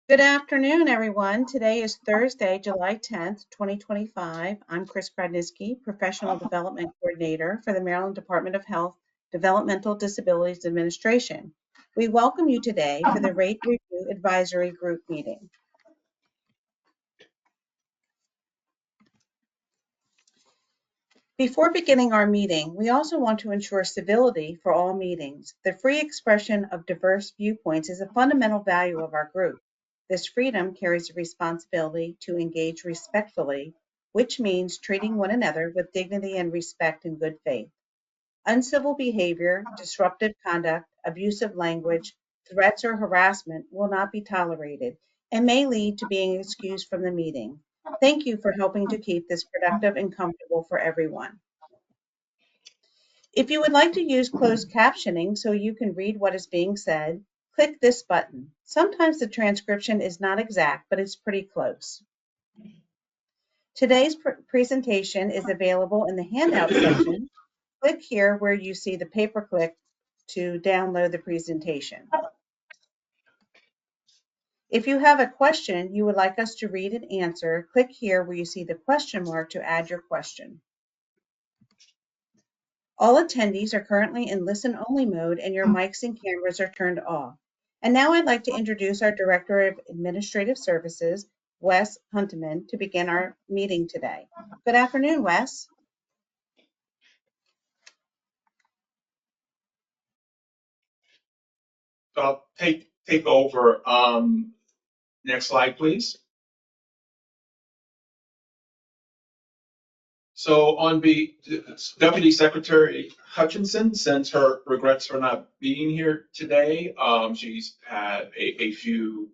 Good afternoon, everyone. Today is Thursday, July 10th, 2025. I'm Chris Kradniski, Professional Development Coordinator for the Maryland Department of Health Developmental Disabilities Administration. We welcome you today for the Rate Review Advisory Group meeting. Before beginning our meeting, we also want to ensure civility for all meetings. The free expression of diverse viewpoints is a fundamental value of our group. This freedom carries a responsibility to engage respectfully, which means treating one another with dignity and respect in good faith. Uncivil behavior, disruptive conduct, abusive language, threats, or harassment will not be tolerated and may lead to being excused from the meeting. Thank you for helping to keep this productive and comfortable for everyone. If you would like to use closed captioning so you can read what is being said, click this button. Sometimes the transcription is not exact, but it's pretty close. Today's presentation is available in the handout section. Click here where you see the paperclip to download the presentation. If you have a question you would like us to read and answer, click here where you see the question mark to add your question. All attendees are currently in listen-only mode and your mics and cameras are turned off. And now I'd like to introduce our Director of Administrative Services, Wes Hunteman, to begin our meeting today. Good afternoon, Wes. I'll take over. Next slide, please. So Deputy Secretary Hutchinson sends her regrets for not being here today. She's had a few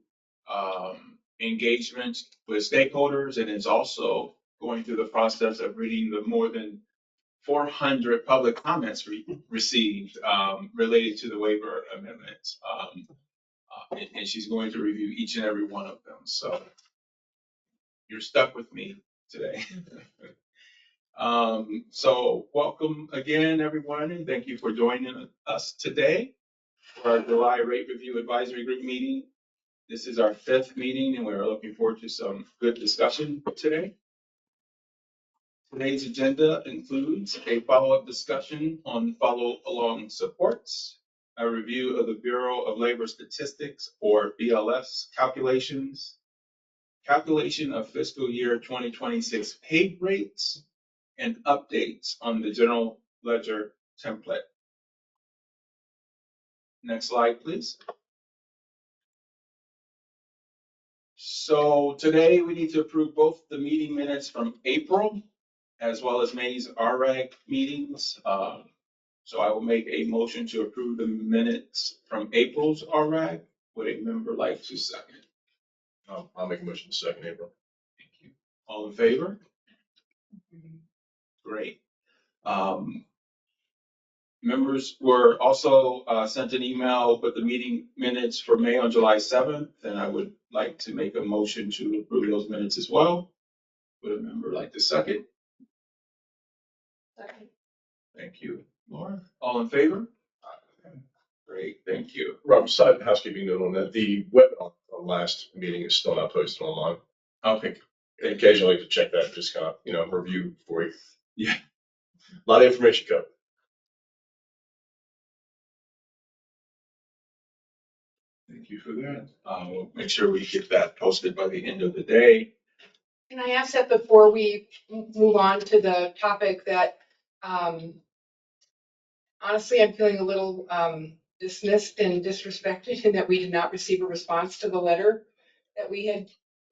engagements with stakeholders and is also going through the process of reading the more than 400 public comments received related to the waiver amendments. And she's going to review each and every one of them. So you're stuck with me today. So welcome again, everyone, and thank you for joining us today for our July Rate Review Advisory Group meeting. This is our 5th meeting, and we're looking forward to some good discussion today. Today's agenda includes a follow-up discussion on follow-along supports, a review of the Bureau of Labor Statistics, or BLS, calculation of fiscal year 2026 paid rates, and updates on the general ledger template. Next slide, please. So today we need to approve both the meeting minutes from April as well as May's RRAG meetings. So I will make a motion to approve the minutes from April's RRAG. Would a member like to second? I'll make a motion to second April. Thank you. All in favor? Great. Members were also sent an email with the meeting minutes for May on July 7th, and I would like to make a motion to approve those minutes as well. Would a member like to second? Second. Thank you, Laura. All in favor? Great, thank you. Rob, side housekeeping note on that. The web on the last meeting is still not posted online. Okay. Occasionally to check that, just kind of, review for you. Yeah. A lot of information covered. Thank you for that. We'll make sure we get that posted by the end of the day. Can I ask that before we move on to the topic that honestly I'm feeling a little dismissed and disrespected in that we did not receive a response to the letter that we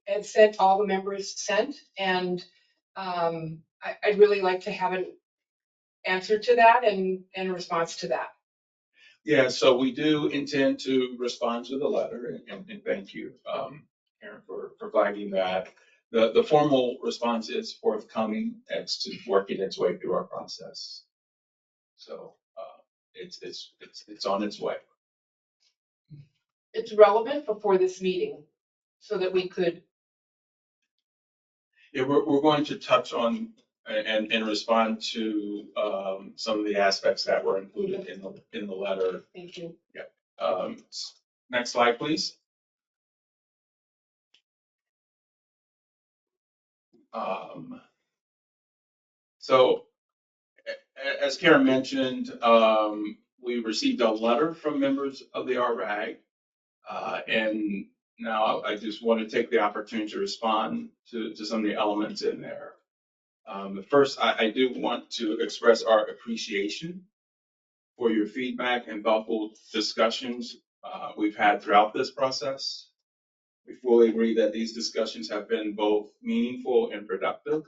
had sent, all the members sent, and I'd really like to have an answer to that and a response to that. Yeah, so we do intend to respond to the letter, and thank you, Karen, for providing that. The formal response is forthcoming. It's working its way through our process. So it's on its way. It's relevant before this meeting so that we could. Yeah, we're going to touch on and respond to some of the aspects that were included in the letter. Thank you. Yeah. Next slide, please. So as Karen mentioned, we received a letter from members of the RAG, and now I just want to take the opportunity to respond to some of the elements in there. First, I do want to express our appreciation for your feedback and thoughtful discussions we've had throughout this process. We fully agree that these discussions have been both meaningful and productive.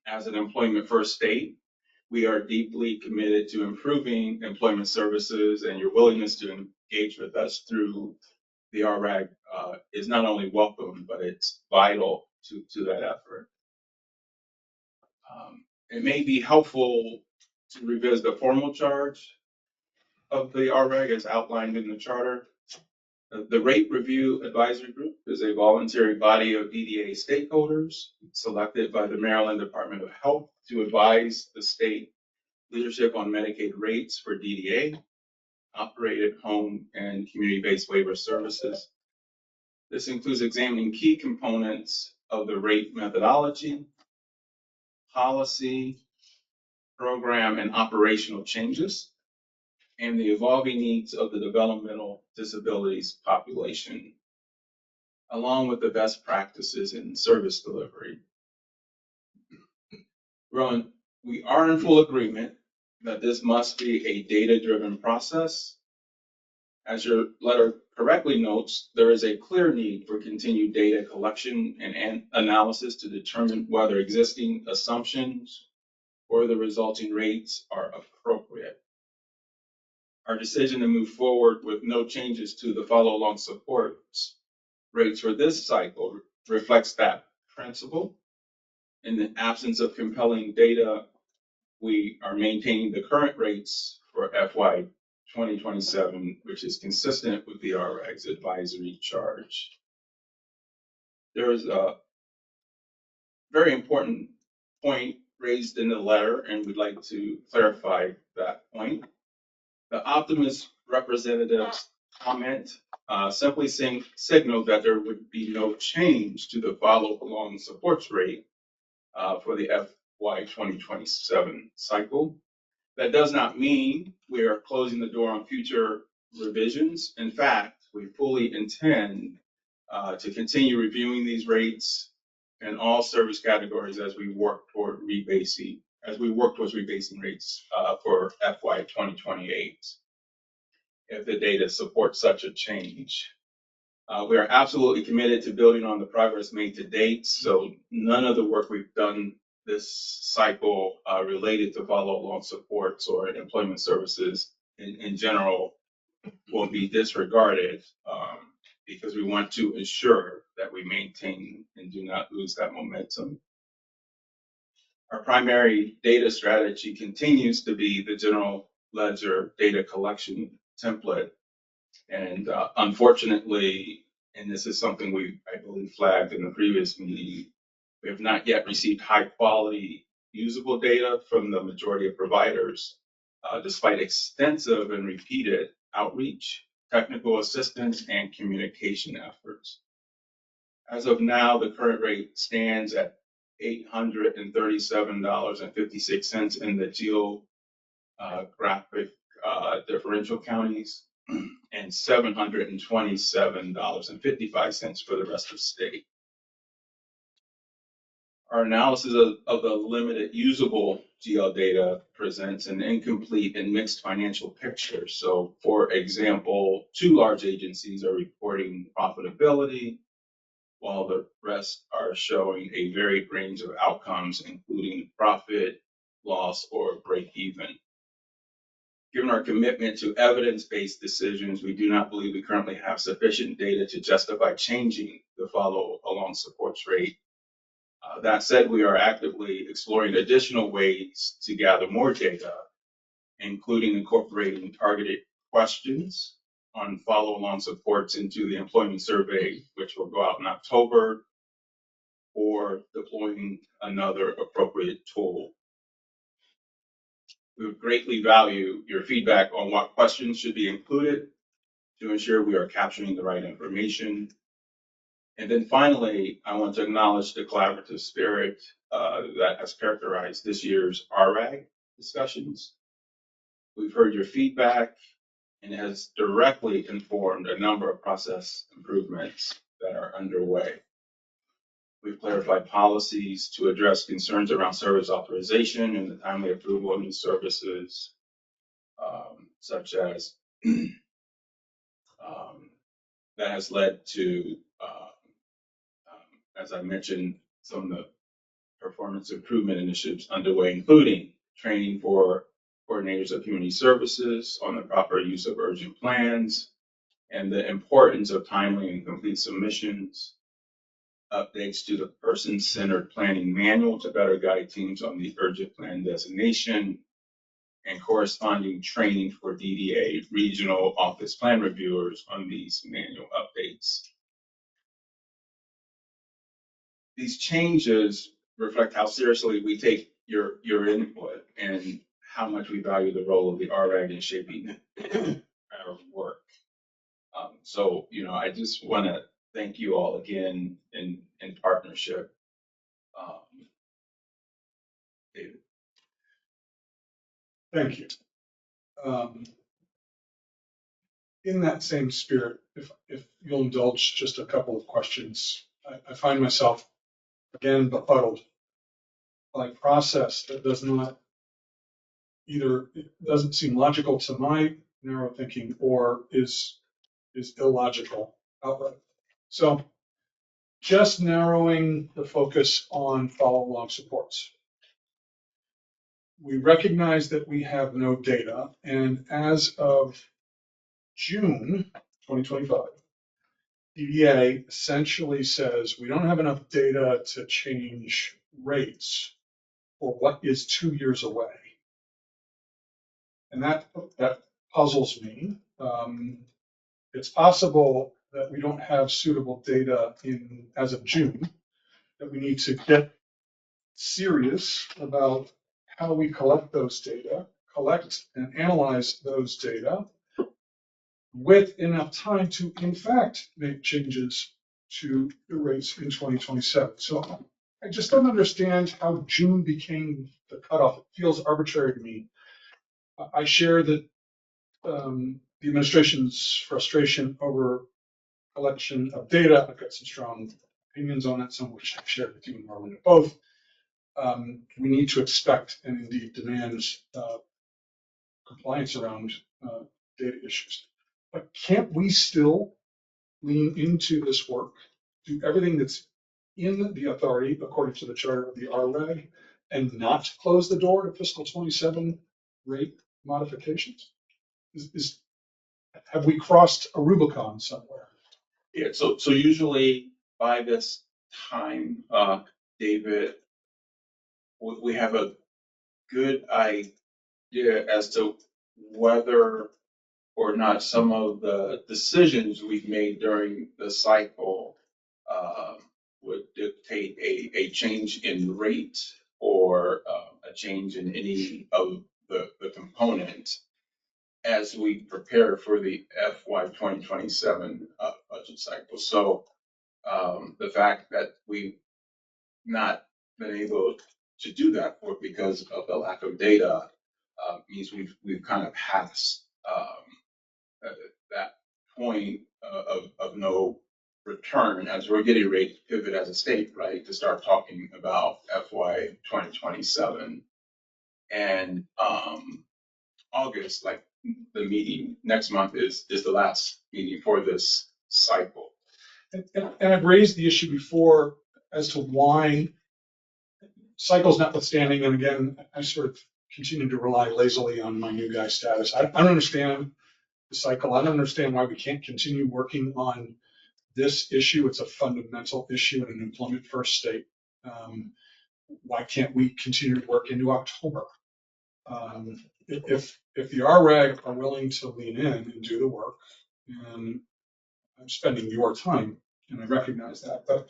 As an employment first state, we are deeply committed to improving employment services, and your willingness to engage with us through the RAG is not only welcome, but it's vital to that effort. It may be helpful to revisit the formal charge of the RAG as outlined in the charter. The Rate Review Advisory Group is a voluntary body of DDA stakeholders selected by the Maryland Department of Health to advise the state leadership on Medicaid rates for DDA, operated home and community-based waiver services. This includes examining key components of the rate methodology, policy, program, and operational changes, and the evolving needs of the developmental disabilities population, along with the best practices in service delivery. Rowan, we are in full agreement that this must be a data-driven process. As your letter correctly notes, there is a clear need for continued data collection and analysis to determine whether existing assumptions or the resulting rates are appropriate. Our decision to move forward with no changes to the follow-along supports rates for this cycle reflects that principle. In the absence of compelling data, we are maintaining the current rates for FY 2027, which is consistent with the RAG's advisory charge. There is a very important point raised in the letter, and we'd like to clarify that point. The optimist representative's comment simply signaled that there would be no change to the follow-along supports rate for the FY 2027 cycle. That does not mean we are closing the door on future revisions. In fact, we fully intend to continue reviewing these rates in all service categories as we work toward rebasing, towards rebasing rates for FY 2028, if the data supports such a change. We are absolutely committed to building on the progress made to date, so none of the work we've done this cycle related to follow-along supports or employment services in general will be disregarded because we want to ensure that we maintain and do not lose that momentum. Our primary data strategy continues to be the general ledger data collection template. And unfortunately, and this is something I believe, flagged in the previous meeting, we have not yet received high quality usable data from the majority of providers, despite extensive and repeated outreach, technical assistance, and communication efforts. As of now, the current rate stands at $837.56 in the geographic differential counties and $727.55 for the rest of the state. Our analysis of the limited usable GL data presents an incomplete and mixed financial picture. So, for example, 2 large agencies are reporting profitability, while the rest are showing a varied range of outcomes, including profit, loss, or break even. Given our commitment to evidence-based decisions, we do not believe we currently have sufficient data to justify changing the follow-along supports rate. That said, we are actively exploring additional ways to gather more data, including incorporating targeted questions on follow-along supports into the employment survey, which will go out in October, or deploying another appropriate tool. We would greatly value your feedback on what questions should be included to ensure we are capturing the right information. And then finally, I want to acknowledge the collaborative spirit that has characterized this year's RRAG discussions. We've heard your feedback and has directly informed a number of process improvements that are underway. We've clarified policies to address concerns around service authorization and the timely approval of new services, such as that has led to, as I mentioned, some of the performance improvement initiatives underway, including training for coordinators of community services on the proper use of urgent plans and the importance of timely and complete submissions, updates to the person-centered planning manual to better guide teams on the urgent plan designation, and corresponding training for DDA regional office plan reviewers on these manual updates. These changes reflect how seriously we take your input and how much we value the role of the RRAG in shaping our work. So, I just want to thank you all again in partnership. David. Thank you. In that same spirit, if you'll indulge just a couple of questions, I find myself again befuddled by a process that does not either, it doesn't seem logical to my narrow thinking or is illogical outright. So just narrowing the focus on follow along supports. We recognize that we have no data, and as of June 2025, DDA essentially says we don't have enough data to change rates for what is 2 years away. And that puzzles me. It's possible that we don't have suitable data as of June, that we need to get serious about how we collect those data, collect and analyze those data with enough time to, in fact, make changes to the rates in 2027. So I just don't understand how June became the cutoff. It feels arbitrary to me. I share that the administration's frustration over collection of data. I've got some strong opinions on it, some of which I've shared with you and Marlene both. We need to expect and indeed demand compliance around data issues. But can't we still lean into this work, do everything that's in the authority according to the charter of the RRAG, and not close the door to fiscal 27 rate modifications? Have we crossed a Rubicon somewhere? Yeah, so usually by this time, David, we have a good idea as to whether or not some of the decisions we've made during the cycle would dictate a change in rate or a change in any of the components as we prepare for the FY 2027 budget cycle. So the fact that we've not been able to do that because of the lack of data means we've kind of passed that point of no return as we're getting ready to pivot as a state, right, to start talking about FY 2027. And August, like the meeting next month is the last meeting for this cycle. And I've raised the issue before as to why, cycles notwithstanding, and again, I sort of continue to rely lazily on my new guy status. I don't understand the cycle. I don't understand why we can't continue working on this issue. It's a fundamental issue in an employment first state. Why can't we continue to work into October? If the RRAG are willing to lean in and do the work, and I'm spending your time, and I recognize that, but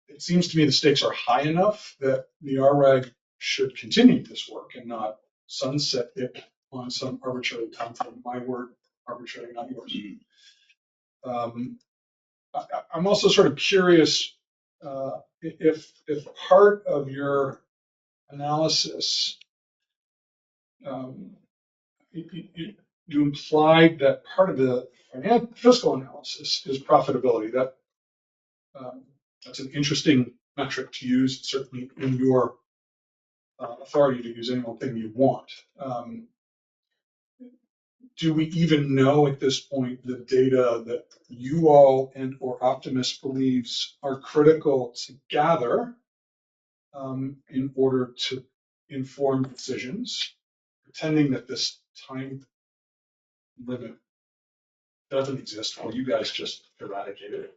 it seems to me the stakes are high enough that the RRAG should continue this work and not sunset it on some arbitrary time frame. My word, arbitrary, not yours. I'm also sort of curious if part of your analysis, um, you implied that part of the fiscal analysis is profitability. That's an interesting metric to use, certainly in your authority to use any old thing you want. Do we even know at this point the data that you all and or Optimus believes are critical to gather in order to inform decisions, pretending that this time limit doesn't exist or you guys just eradicated it?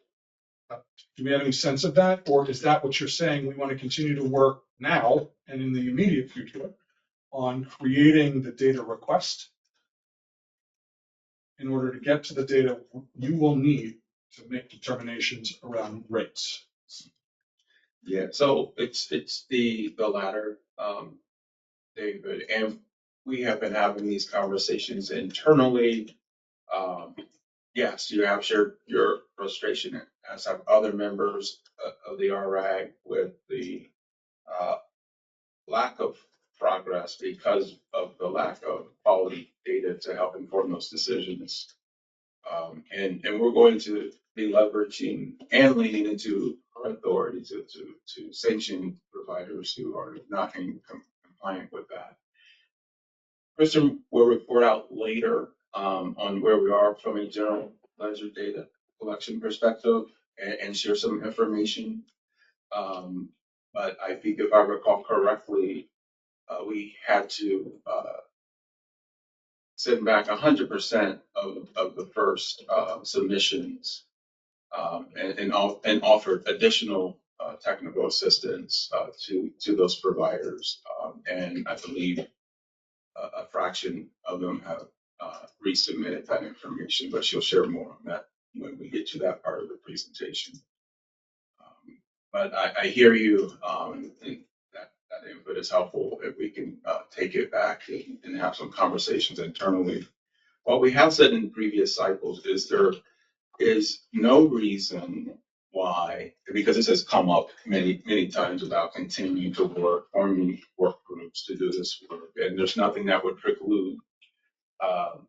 Do we have any sense of that? Or is that what you're saying? We want to continue to work now and in the immediate future on creating the data request in order to get to the data you will need to make determinations around rates? Yeah, so it's the latter, David, and we have been having these conversations internally. Yes, you have shared your frustration, as have other members of the RAG, with the uh, lack of progress because of the lack of quality data to help inform those decisions. And we're going to be leveraging and leaning into our authority to sanction providers who are not in compliant with that. Kristen will report out later on where we are from a general ledger data collection perspective and share some information. But I think if I recall correctly, we had to send back 100% of the first submissions and offered additional technical assistance to those providers. And I believe a fraction of them have resubmitted that information, but she'll share more on that when we get to that part of the presentation. But I hear you, and that input is helpful if we can take it back and have some conversations internally. What we have said in previous cycles is there is no reason why, because this has come up many times about continuing to work, forming work groups to do this work, and there's nothing that would preclude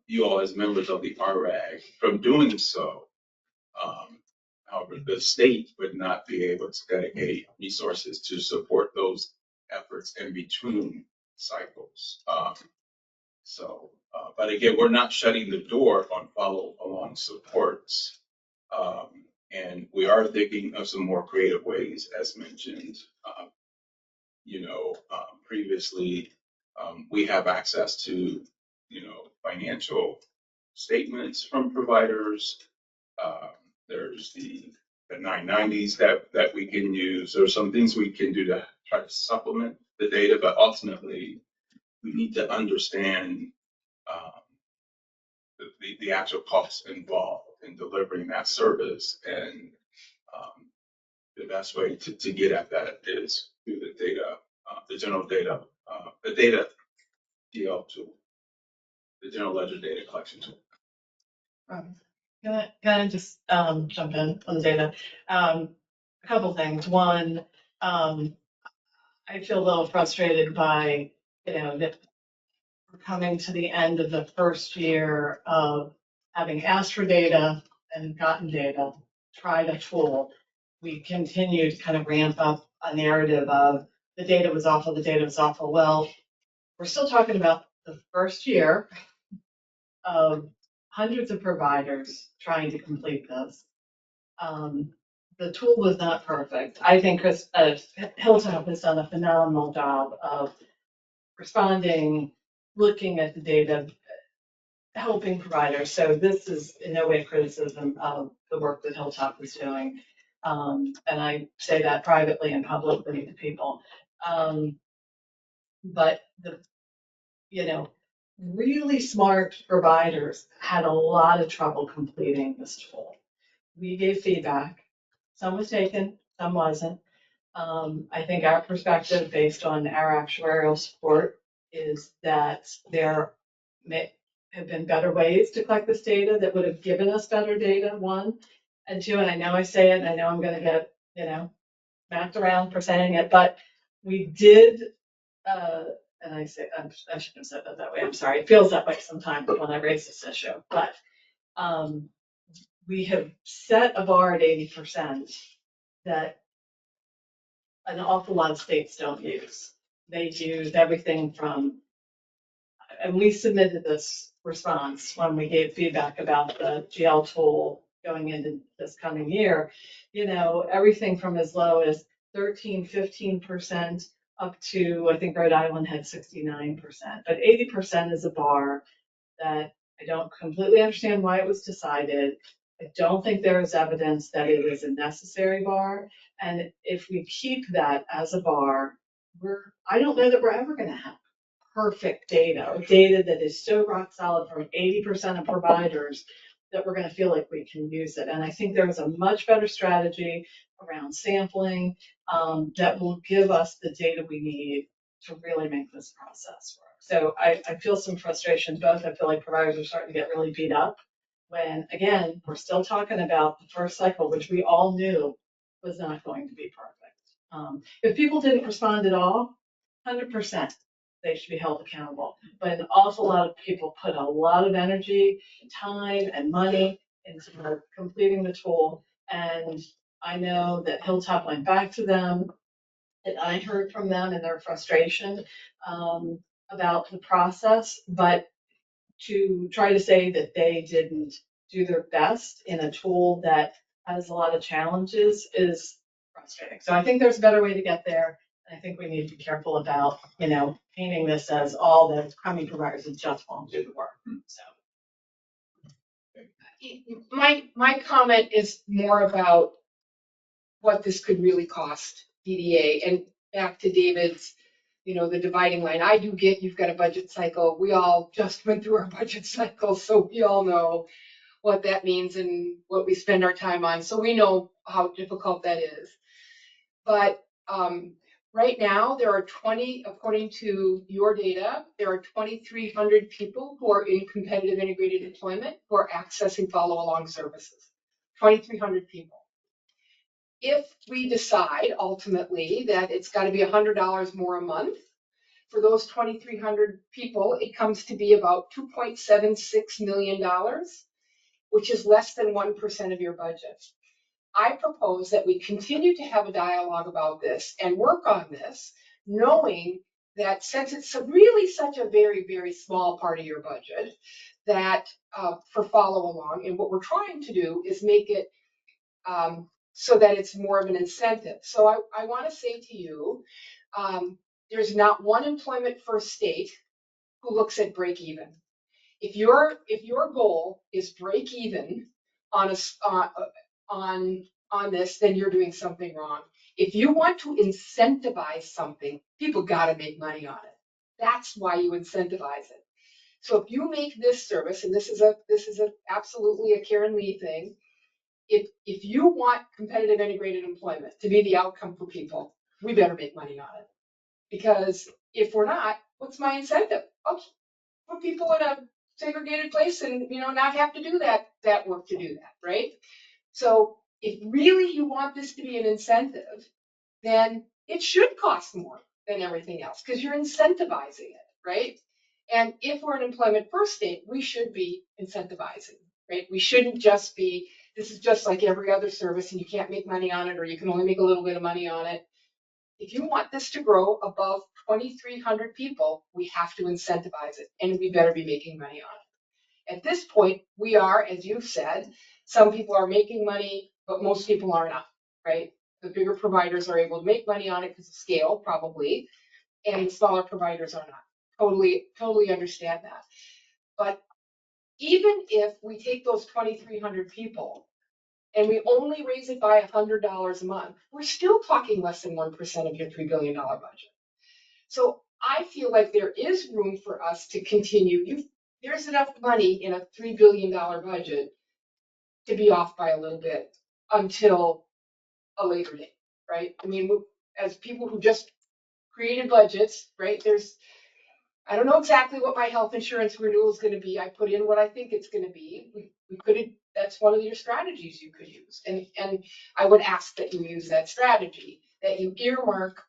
you all as members of the RAG from doing so. However, the state would not be able to dedicate resources to support those efforts in between cycles. But again, we're not shutting the door on follow along supports. And we are thinking of some more creative ways, as mentioned. Previously, we have access to, financial statements from providers. Um, there's the 990s that we can use. There's some things we can do to try to supplement the data, but ultimately we need to understand um, the actual costs involved in delivering that service. And the best way to get at that is through the data, the general data, the data DL tool, the general ledger data collection tool. Can I just jump in on the data? A couple things. One, I feel a little frustrated by, that we're coming to the end of the first year of having asked for data and gotten data, tried a tool. We continue to kind of ramp up a narrative of the data was awful, the data was awful. Well, we're still talking about the first year of hundreds of providers trying to complete this. The tool was not perfect. I think Hilltop has done a phenomenal job of responding, looking at the data, helping providers. So this is in no way a criticism of the work that Hilltop is doing. And I say that privately and publicly to people. But the, really smart providers had a lot of trouble completing this tool. We gave feedback. Some was taken, some wasn't. I think our perspective, based on our actuarial support, is that there may have been better ways to collect this data that would have given us better data, one. and two, and I know I say it, and I know I'm gonna get, knocked around for saying it, but we did, and I say, I shouldn't have said that way, I'm sorry. It feels that way sometimes when I raise this issue, but, we have set a bar at 80% that an awful lot of states don't use. They use everything from, and we submitted this response when we gave feedback about the GL tool going into this coming year. Everything from as low as 13, 15% up to, I think Rhode Island had 69%, but 80% is a bar that I don't completely understand why it was decided. I don't think there is evidence that it is a necessary bar. And if we keep that as a bar, I don't know that we're ever going to have perfect data, or data that is so rock solid from 80% of providers that we're going to feel like we can use it. And I think there is a much better strategy around sampling that will give us the data we need to really make this process work. So I feel some frustration both. I feel like providers are starting to get really beat up when, again, we're still talking about the first cycle, which we all knew was not going to be perfect. If people didn't respond at all, 100%, they should be held accountable. But an awful lot of people put a lot of energy, time, and money into completing the tool. And I know that Hilltop went back to them, and I heard from them and their frustration about the process. But to try to say that they didn't do their best in a tool that has a lot of challenges is frustrating. So I think there's a better way to get there. And I think we need to be careful about, painting this as all the crummy providers that just won't do the work. So My comment is more about what this could really cost DDA. And back to David's, the dividing line. I do get you've got a budget cycle. We all just went through our budget cycle, so we all know what that means and what we spend our time on. So we know how difficult that is. But right now, there are 20, according to your data, there are 2,300 people who are in competitive integrated employment who are accessing follow-along services. 2,300 people. If we decide ultimately that it's got to be $100 more a month, for those 2,300 people, it comes to be about $2.76 million, which is less than 1% of your budget. I propose that we continue to have a dialogue about this and work on this, knowing that since it's really such a very, very small part of your budget, that for follow along, and what we're trying to do is make it so that it's more of an incentive. So I want to say to you, there's not one employment first state who looks at break even. If your goal is break even on this, then you're doing something wrong. If you want to incentivize something, people got to make money on it. That's why you incentivize it. So if you make this service, and this is absolutely a Karen Lee thing, if you want competitive integrated employment to be the outcome for people, we better make money on it. Because if we're not, what's my incentive? I'll put people in a segregated place and not have to do that work to do that, right? So if really you want this to be an incentive, then it should cost more than everything else because you're incentivizing it, right? And if we're an employment first state, we should be incentivizing, right? We shouldn't just be, this is just like every other service and you can't make money on it or you can only make a little bit of money on it. If you want this to grow above 2,300 people, we have to incentivize it and we better be making money on it. At this point, we are, as you've said, some people are making money, but most people are not, right? The bigger providers are able to make money on it because of scale, probably, and the smaller providers are not. Totally understand that. But even if we take those 2,300 people and we only raise it by $100 a month, we're still talking less than 1% of your $3 billion budget. So I feel like there is room for us to continue. There's enough money in a $3 billion budget to be off by a little bit until a later date, right? I mean, as people who just created budgets, right? I don't know exactly what my health insurance renewal is gonna be. I put in what I think it's gonna be. We could, that's one of your strategies you could use. And I would ask that you use that strategy, that you earmark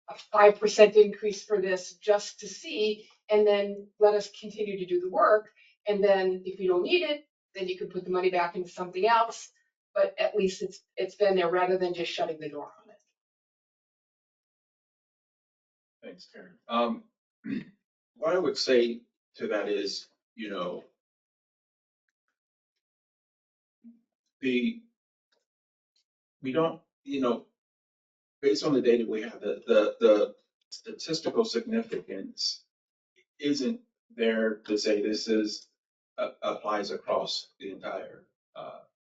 a 5% increase for this just to see, and then let us continue to do the work. And then if you don't need it, then you can put the money back into something else. But at least it's been there rather than just shutting the door on it. Thanks, Karen. What I would say to that is, we don't, based on the data we have, the statistical significance isn't there to say this is applies across the entire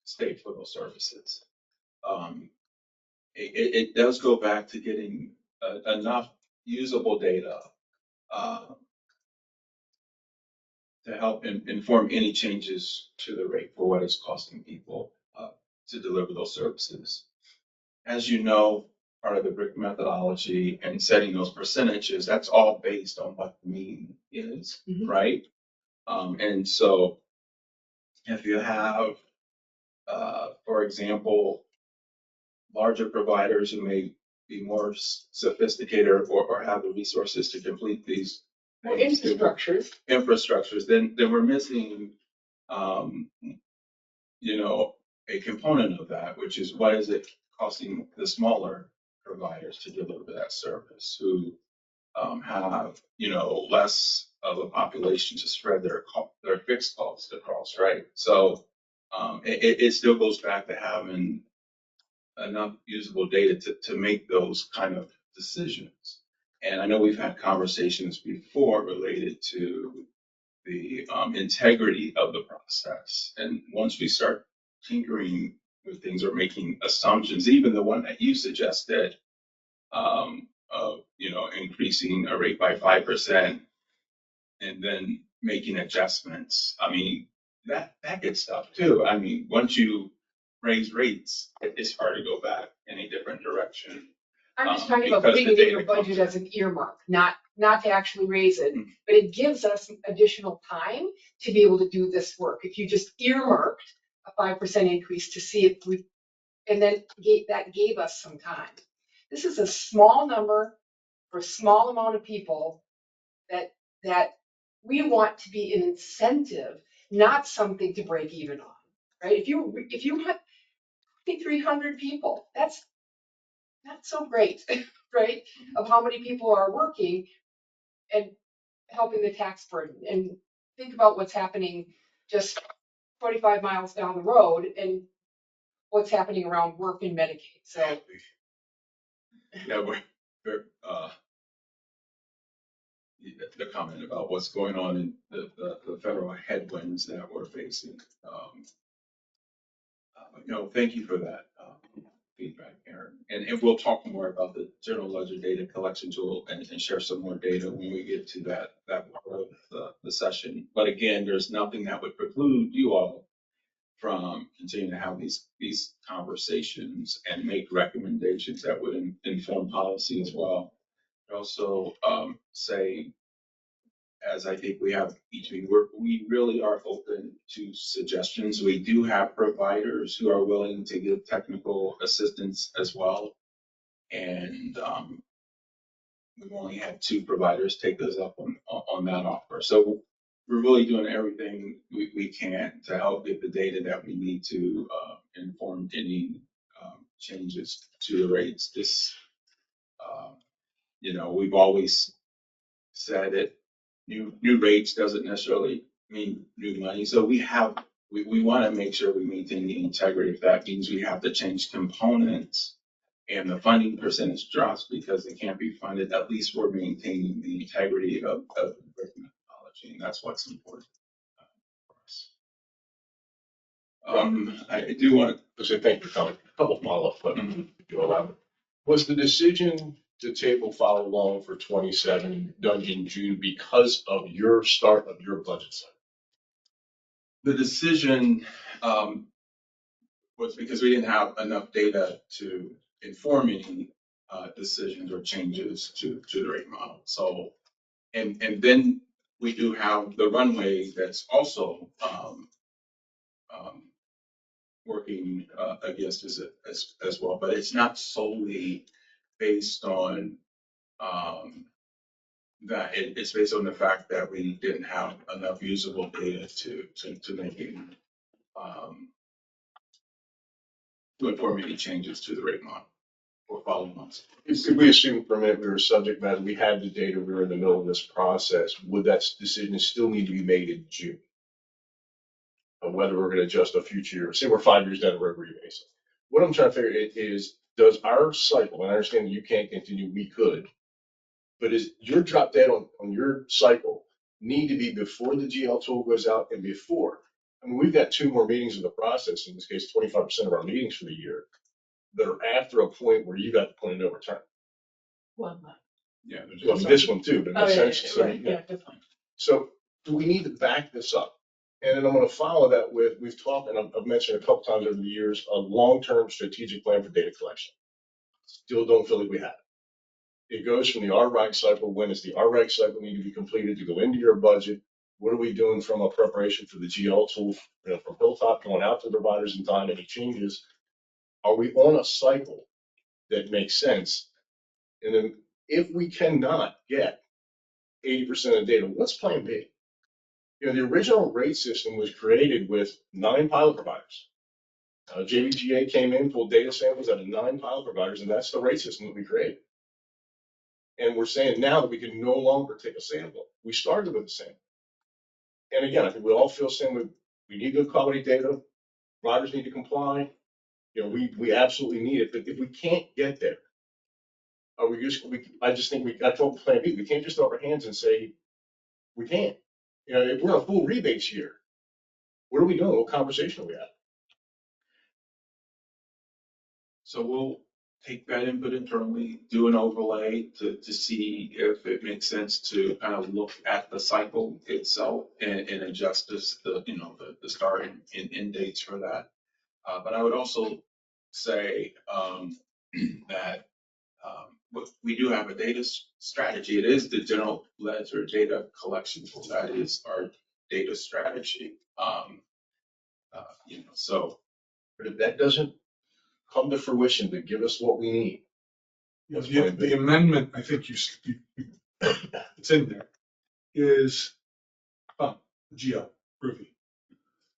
state for those services. It does go back to getting enough usable data to help inform any changes to the rate for what it's costing people to deliver those services. As you know, part of the BRIC methodology and setting those percentages, that's all based on what the mean is, right? And so if you have, for example, larger providers who may be more sophisticated or have the resources to complete these Or infrastructures, then we're missing, a component of that, which is what is it costing the smaller providers to deliver that service, who have, less of a population to spread their fixed costs across, right? So it still goes back to having enough usable data to make those kind of decisions. And I know we've had conversations before related to the integrity of the process. And once we start tinkering with things or making assumptions, even the one that you suggested, of increasing a rate by 5% and then making adjustments. I mean, that gets tough too. I mean, once you raise rates, it's hard to go back in a different direction. I'm just talking about because putting the it in your data comes budget as an earmark, not to actually raise it. But it gives us additional time to be able to do this work. If you just earmarked a 5% increase to see if we, and then that gave us some time. This is a small number for a small amount of people that we want to be an incentive, not something to break even on, right? If you want 300 people, that's not so great, right? Of how many people are working and helping the tax burden. And think about what's happening just 45 miles down the road and what's happening around work and Medicaid. So yeah, we're the comment about what's going on in the federal headwinds that we're facing. Thank you for that feedback, Aaron. And we'll talk more about the general ledger data collection tool and share some more data when we get to that part of the session. But again, there's nothing that would preclude you all from continuing to have these conversations and make recommendations that would inform policy as well. Also, say, as I think we have each week, we really are open to suggestions. We do have providers who are willing to give technical assistance as well. And we've only had 2 providers take us up on that offer. So we're really doing everything we can to help get the data that we need to inform any changes to the rates. We've always said it. New rates doesn't necessarily mean new money. So we want to make sure we maintain the integrity. If that means we have to change components and the funding percentage drops because they can't be funded, at least we're maintaining the integrity of the methodology, and that's what's important for us. I do want to say thank you for coming. A couple follow-up questions, if you allow me. Was the decision to table follow along for 27 done in June because of your start of your budget cycle? the decision was because we didn't have enough data to inform any decisions or changes to the rate model. So And then we do have the runway that's also working against us as well, but it's not solely based on that. It's based on the fact that we didn't have enough usable data to make it to inform any changes to the rate model or follow months. Could we assume for a minute we were subject matter, we had the data, we were in the middle of this process, would that decision still need to be made in June? Of whether we're gonna adjust a future year, say we're 5 years down the road rebasing. What I'm trying to figure is, does our cycle, and I understand you can't continue, we could, but is your drop dead on your cycle need to be before the GL tool goes out and before? I mean, we've got 2 more meetings in the process, in this case, 25% of our meetings for the year, that are after a point where you got the point of no return. One month. Yeah. Well, this one too, but in Oh, a yeah, sense, yeah, so, right, yeah, definitely. so do we need to back this up? And then I'm gonna follow that with, we've talked, and I've mentioned a couple times over the years, a long-term strategic plan for data collection. Still don't feel like we have it. It goes from the RRAC cycle. When does the RRAC cycle need to be completed to go into your budget? What are we doing from a preparation for the GL tool, from Hilltop going out to providers in time, any changes? Are we on a cycle that makes sense? And then if we cannot get 80% of the data, what's plan B? The original rate system was created with 9 pilot providers. JVGA came in, pulled data samples out of 9 pilot providers, and that's the rate system that we created. And we're saying now that we can no longer take a sample. We started with a sample. And again, I think we all feel the same. We need good quality data. Providers need to comply. We absolutely need it. But if we can't get there, are we just? I just think we got to plan B. We can't just throw our hands and say we can't. If we're a full rebates year, what are we doing? What conversation are we having? So we'll take that input internally, do an overlay to see if it makes sense to kind of look at the cycle itself and adjust the start and end dates for that. But I would also say that we do have a data strategy. It is the general ledger data collection tool. That is our data strategy. So. But if that doesn't come to fruition to give us what we need. The amendment, I think it's in there, is GL, Groovy.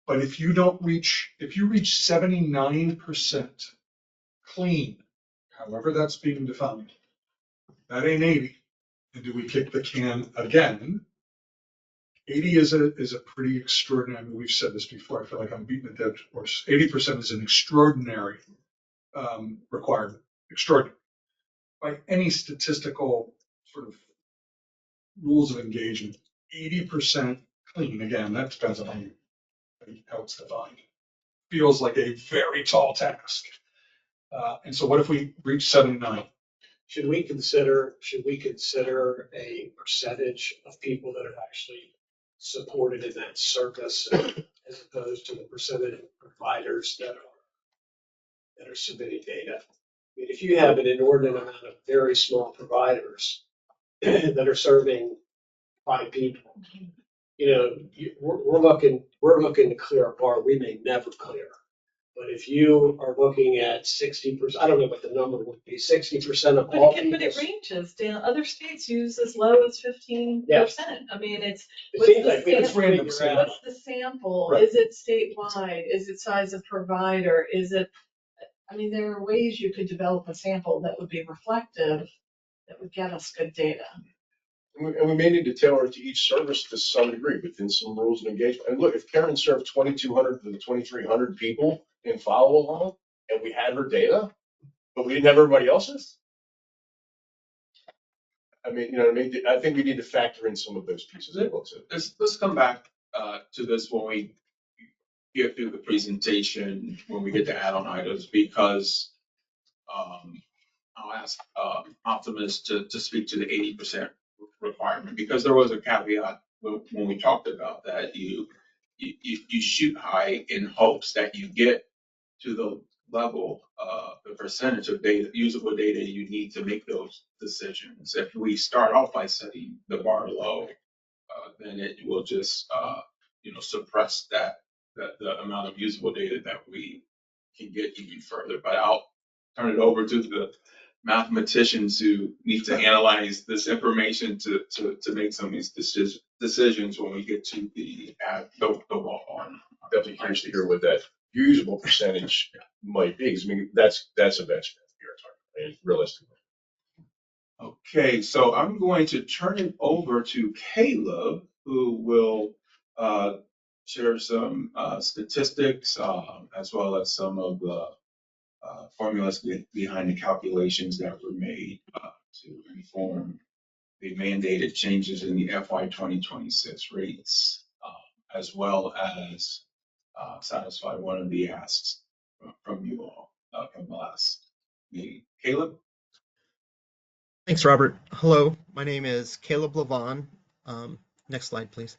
But if you reach 79% clean, however that's being defined, that ain't 80. And do we kick the can again? 80 is a pretty extraordinary, I mean, we've said this before, I feel like I'm beating a dead horse. 80% is an extraordinary requirement, extraordinary. By any statistical sort of rules of engagement, 80% clean, again, that depends on how it's defined. Feels like a very tall task. And so what if we reach 79? Should we consider a percentage of people that are actually supported in that service as opposed to the percentage of providers that are submitting data? I mean, if you have an inordinate amount of very small providers that are serving 5 people, we're looking to clear a bar we may never clear. But if you are looking at 60%, I don't know what the number would be, 60% of all people. But it ranges, Dan. Other states use as low as 15%. Yeah. I mean, It seems like we It's can random figure out. what's the sample? Right. Is it statewide? Is it size of provider? I mean, there are ways you could develop a sample that would be reflective, that would get us good data. And we may need to tailor it to each service to some degree within some rules of engagement. And look, if Karen served 2,200 to the 2,300 people in follow along, and we had her data, but we didn't have everybody else's. I mean, I think we need to factor in some of those pieces. Let's come back to this when we get through the presentation, when we get to add-on items, because I'll ask Optimus to speak to the 80% requirement, because there was a caveat when we talked about that. You shoot high in hopes that you get to level, the percentage of data, usable data you need to make those decisions. If we start off by setting the bar low, then it will just suppress the amount of usable data that we can get even further. But I'll turn it over to the mathematicians who need to analyze this information to make some of these decisions when we get to the wall. Definitely curious to hear what that usable percentage might be. 'Cause I mean, that's a benchmark you're talking, I mean, realistically. Okay, so I'm going to turn it over to Caleb, who will share some statistics as well as some of the formulas behind the calculations that were made to inform the mandated changes in the FY 2026 rates, as well as satisfy one of the asks from you all from the last meeting. Caleb? Thanks, Robert. Hello, my name is Caleb Levon. Next slide, please.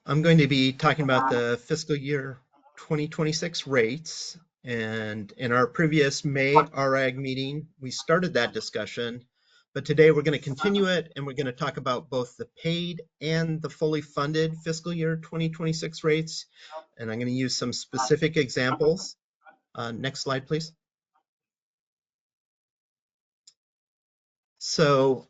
I'm going to be talking about the fiscal year 2026 rates. And in our previous May RAG meeting, we started that discussion. But today we're going to continue it, and we're going to talk about both the paid and the fully funded fiscal year 2026 rates. And I'm going to use some specific examples. Next slide, please. So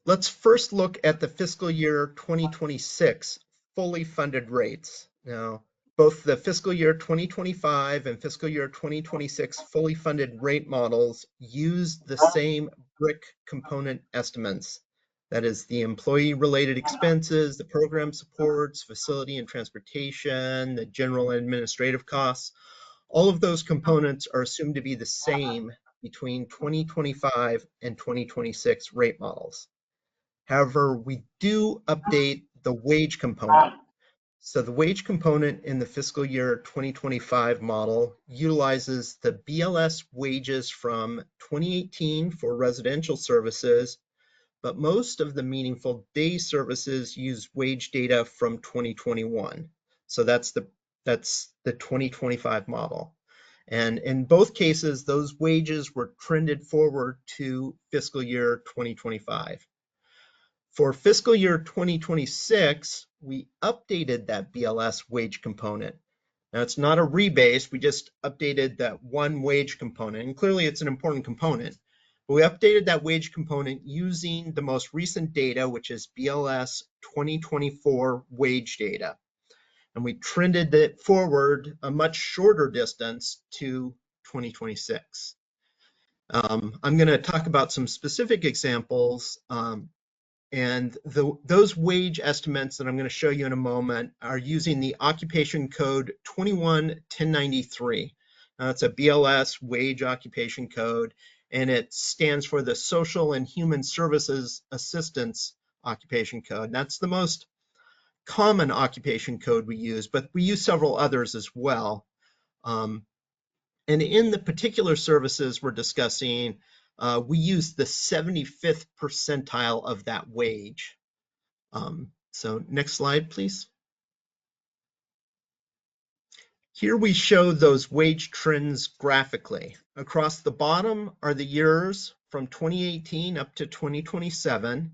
let's first look at the fiscal year 2026 fully funded rates. Now, both the fiscal year 2025 and fiscal year 2026 fully funded rate models use the same BRIC component estimates. That is the employee-related expenses, the program supports, facility and transportation, the general and administrative costs. All of those components are assumed to be the same between 2025 and 2026 rate models. However, we do update the wage component. So the wage component in the fiscal year 2025 model utilizes the BLS wages from 2018 for residential services, but most of the meaningful day services use wage data from 2021. So that's the 2025 model. And in both cases, those wages were trended forward to fiscal year 2025. For fiscal year 2026, we updated that BLS wage component. Now, it's not a rebase, we just updated that one wage component, and clearly it's an important component. But we updated that wage component using the most recent data, which is BLS 2024 wage data. And we trended it forward a much shorter distance to 2026. I'm going to talk about some specific examples. And those wage estimates that I'm going to show you in a moment are using the occupation code 211093. Now, it's a BLS wage occupation code, and it stands for the Social and Human Services Assistance occupation code. And that's the most common occupation code we use, but we use several others as well. And in the particular services we're discussing, we use the 75th percentile of that wage. So next slide, please. Here we show those wage trends graphically. Across the bottom are the years from 2018 up to 2027.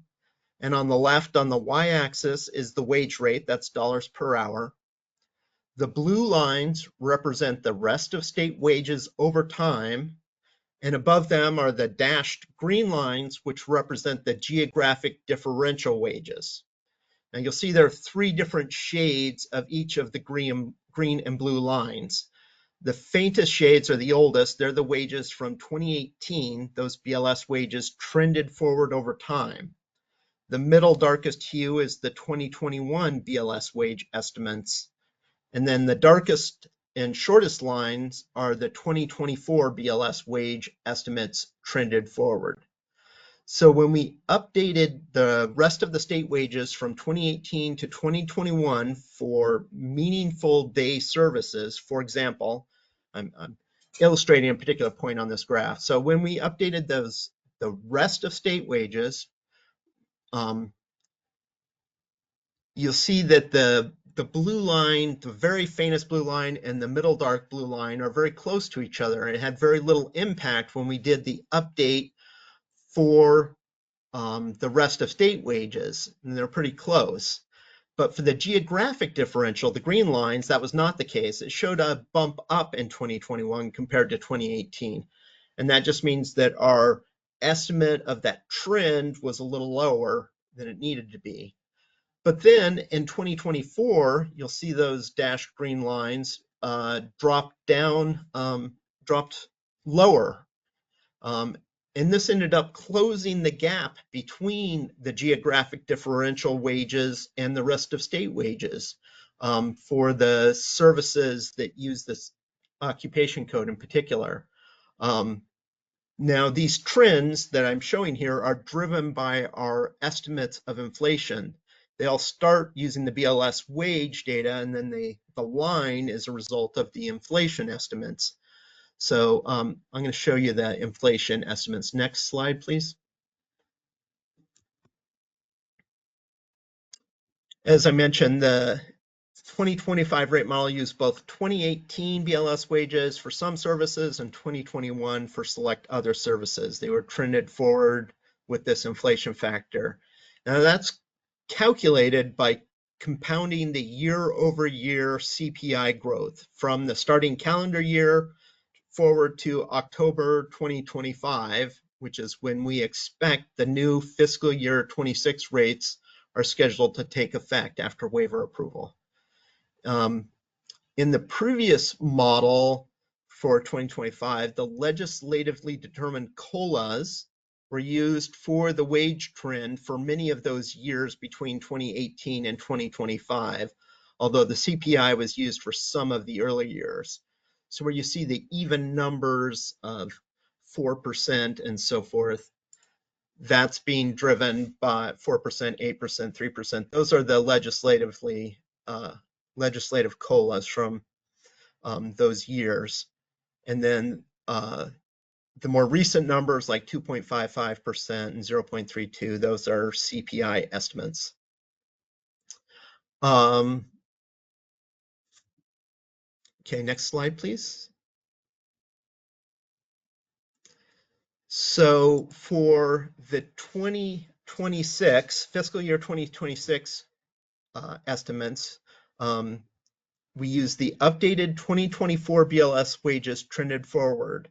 And on the left, on the y-axis, is the wage rate, that's dollars per hour. The blue lines represent the rest of state wages over time, and above them are the dashed green lines, which represent the geographic differential wages. Now you'll see there are three different shades of each of the green and blue lines. The faintest shades are the oldest. They're the wages from 2018. Those BLS wages trended forward over time. The middle darkest hue is the 2021 BLS wage estimates. And then the darkest and shortest lines are the 2024 BLS wage estimates trended forward. So when we updated the rest of the state wages from 2018 to 2021 for meaningful day services, for example, I'm illustrating a particular point on this graph. So when we updated the rest of state wages, you'll see that the the blue line, the very faintest blue line, and the middle dark blue line are very close to each other, and it had very little impact when we did the update for the rest of state wages, and they're pretty close. But for the geographic differential, the green lines, that was not the case. It showed a bump up in 2021 compared to 2018. And that just means that our estimate of that trend was a little lower than it needed to be. But then in 2024, you'll see those dashed green lines dropped lower. And this ended up closing the gap between the geographic differential wages and the rest of state wages for the services that use this occupation code in particular. Now, these trends that I'm showing here are driven by our estimates of inflation. They all start using the BLS wage data, and then the line is a result of the inflation estimates. So I'm going to show you the inflation estimates. Next slide, please. As I mentioned, the 2025 rate model used both 2018 BLS wages for some services and 2021 for select other services. They were trended forward with this inflation factor. Now that's calculated by compounding the year-over-year CPI growth from the starting calendar year forward to October 2025, which is when we expect the new fiscal year 26 rates are scheduled to take effect after waiver approval. In the previous model for 2025, the legislatively determined COLAs were used for the wage trend for many of those years between 2018 and 2025, although the CPI was used for some of the early years. So where you see the even numbers of 4% and so forth, that's being driven by 4%, 8%, 3%. Those are the legislative COLAs from those years. And then the more recent numbers like 2.55% and 0.32, those are CPI estimates. Okay, next slide, please. So for the 2026, fiscal year 2026 estimates, we use the updated 2024 BLS wages trended forward.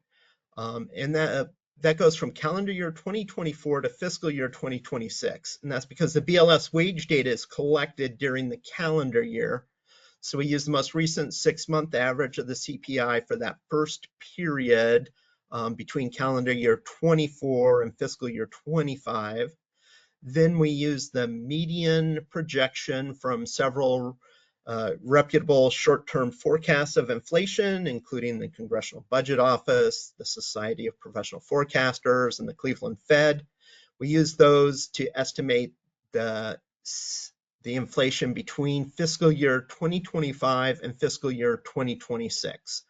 And that goes from calendar year 2024 to fiscal year 2026. And that's because the BLS wage data is collected during the calendar year. So we use the most recent 6-month average of the CPI for that first period between calendar year 24 and fiscal year 25. Then we use the median projection from several reputable short-term forecasts of inflation, including the Congressional Budget Office, the Society of Professional Forecasters, and the Cleveland Fed. We use those to estimate the inflation between fiscal year 2025 and fiscal year 2026.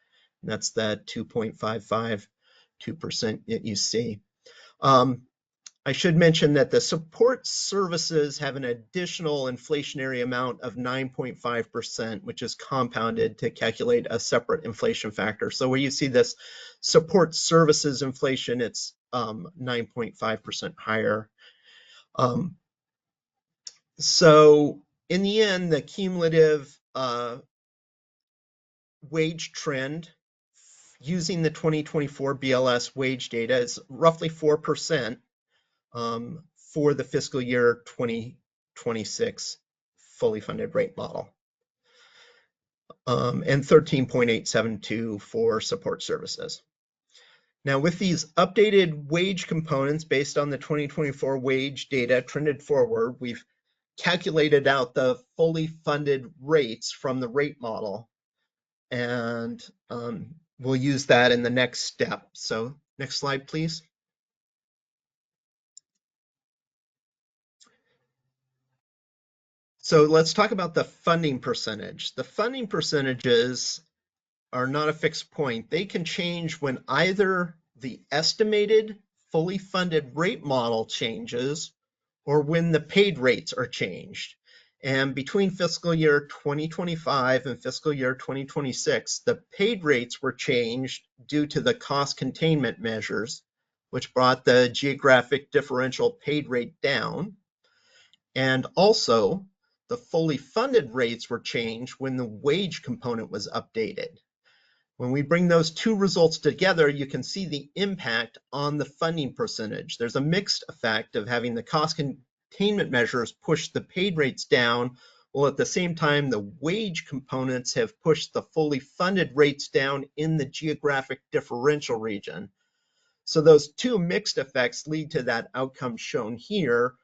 And that's the 2.55% that you see. I should mention that the support services have an additional inflationary amount of 9.5%, which is compounded to calculate a separate inflation factor. So where you see this support services inflation, it's 9.5% higher. So in the end, the cumulative wage trend using the 2024 BLS wage data is roughly 4%. For the fiscal year 2026 fully funded rate model, and 13.872 for support services. Now, with these updated wage components based on the 2024 wage data trended forward, we've calculated out the fully funded rates from the rate model, and we'll use that in the next step. So next slide, please. So let's talk about the funding percentage. The funding percentages are not a fixed point. They can change when either the estimated fully funded rate model changes or when the paid rates are changed. And between fiscal year 2025 and fiscal year 2026, the paid rates were changed due to the cost containment measures, which brought the geographic differential paid rate down. And also, the fully funded rates were changed when the wage component was updated. When we bring those two results together, you can see the impact on the funding percentage. There's a mixed effect of having the cost containment measures push the paid rates down, while at the same time, the wage components have pushed the fully funded rates down in the geographic differential region. So those two mixed effects lead to that outcome shown here.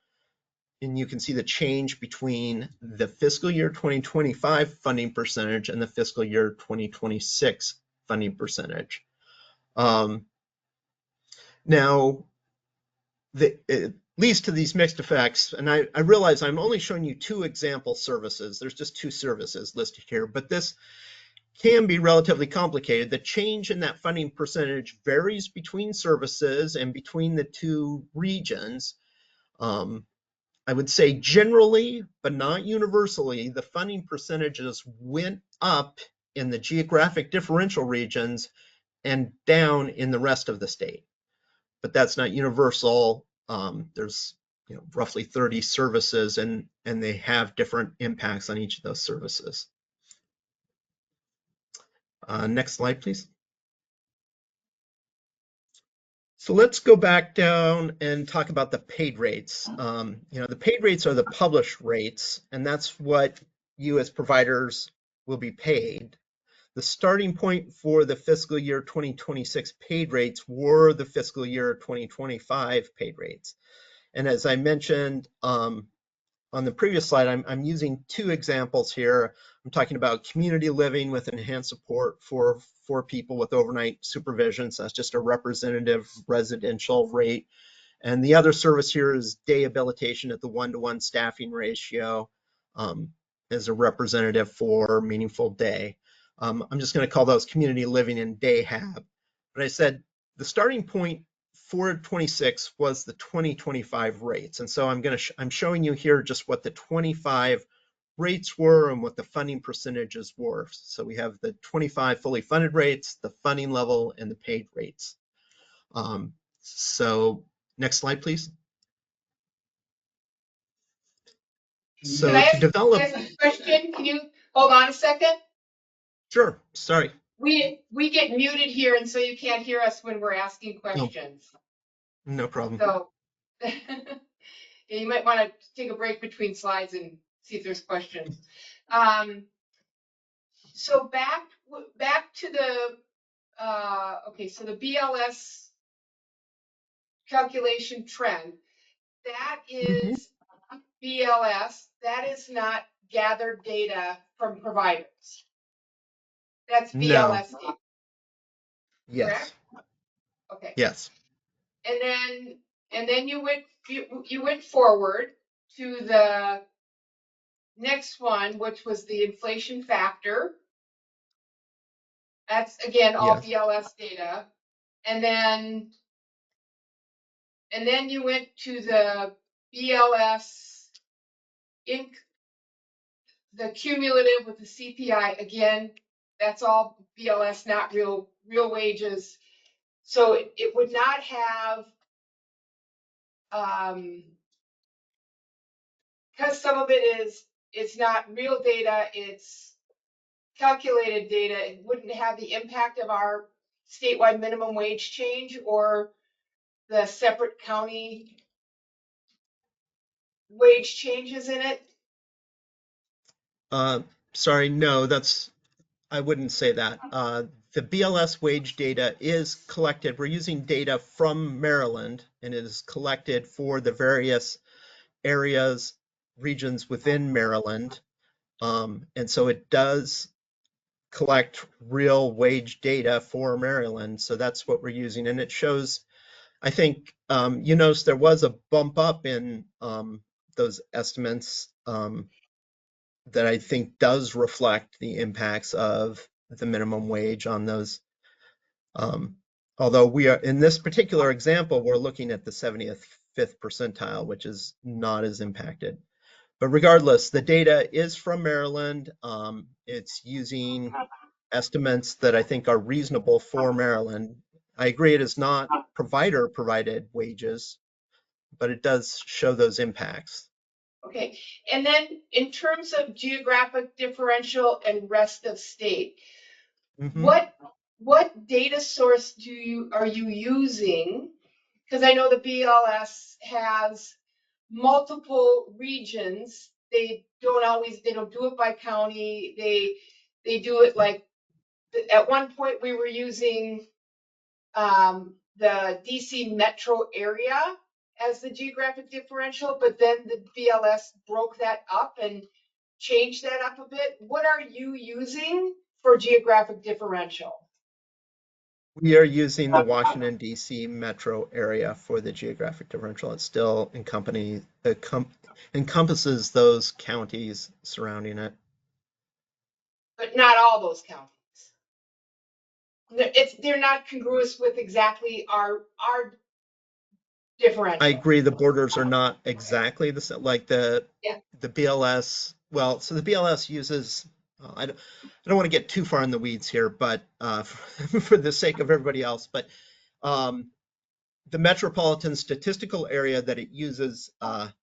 And you can see the change between the fiscal year 2025 funding percentage and the fiscal year 2026 funding percentage. Now, it leads to these mixed effects, and I realize I'm only showing you two example services. There's just two services listed here, but this can be relatively complicated. The change in that funding percentage varies between services and between the two regions. I would say generally, but not universally, the funding percentages went up in the geographic differential regions and down in the rest of the state. But that's not universal. There's roughly 30 services, and they have different impacts on each of those services. Next slide, please. So let's go back down and talk about the paid rates. The paid rates are the published rates, and that's what you as providers will be paid. The starting point for the fiscal year 2026 paid rates were the fiscal year 2025 paid rates. And as I mentioned on the previous slide, I'm using two examples here. I'm talking about community living with enhanced support for people with overnight supervision. So that's just a representative residential rate. And the other service here is day habilitation at the 1-to-1 staffing ratio as a representative for meaningful day. I'm just going to call those community living and day hab. But I said the starting point for 26 was the 2025 rates. And so I'm showing you here just what the 25 rates were and what the funding percentages were. So we have the 25 fully funded rates, the funding level, and the paid rates. So next slide, please. So to develop. Can I ask a question? Can you hold on a second? Sure, sorry. We get muted here, and so you can't hear us when we're asking questions. No problem. So you might want to take a break between slides and see if there's questions. So back to the okay, so the BLS calculation trend, that is BLS, that is not gathered data from providers. That's No. BLS data. Yes. Correct? Okay. Yes. And then you went forward to the next one, which was the inflation factor. That's again all BLS data. And then you went to the BLS the cumulative with the CPI. Again, that's all BLS, not real wages. So it would not have, because some of it's not real data, it's calculated data. It wouldn't have the impact of our statewide minimum wage change or the separate county wage changes in it. Sorry, no, I wouldn't say that. The BLS wage data is collected. We're using data from Maryland, and it is collected for the various areas, regions within Maryland. And so it does collect real wage data for Maryland. So that's what we're using. And it shows, I think, you notice there was a bump up in those estimates that I think does reflect the impacts of the minimum wage on those. Although we are, in this particular example, we're looking at the 75th percentile, which is not as impacted. But regardless, the data is from Maryland. It's using estimates that I think are reasonable for Maryland. I agree it is not provider provided wages, but it does show those impacts. Okay, and then in terms of geographic differential and rest of state, Mhm. what data source are you using? Because I know the BLS has multiple regions. They don't do it by county. They do it like, at one point we were using the DC metro area as the geographic differential, but then the BLS broke that up and changed that up a bit. What are you using for geographic differential? We are using the Washington, D.C. metro area for the geographic differential. It still encompasses those counties surrounding it. But not all those counties. They're not congruous with exactly our I differential. agree the borders are not exactly the same, like the Yeah. BLS. Well, so the BLS uses, I don't want to get too far in the weeds here, but for the sake of everybody else, but the metropolitan statistical area that it uses, the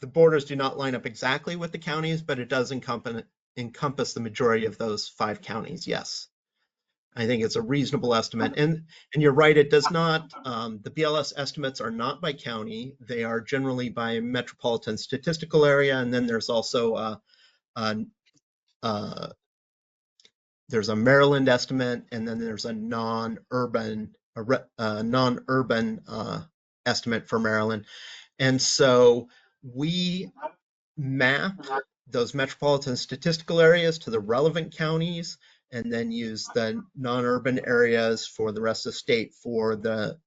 borders do not line up exactly with the counties, but it does encompass the majority of those 5 counties, yes. I think it's a reasonable estimate. And you're right, it does not, the BLS estimates are not by county. They are generally by metropolitan statistical area. And then there's also there's a Maryland estimate, and then there's a non-urban estimate for Maryland. And so we mapped those metropolitan statistical areas to the relevant counties, and then use the non-urban areas for the rest of the state for the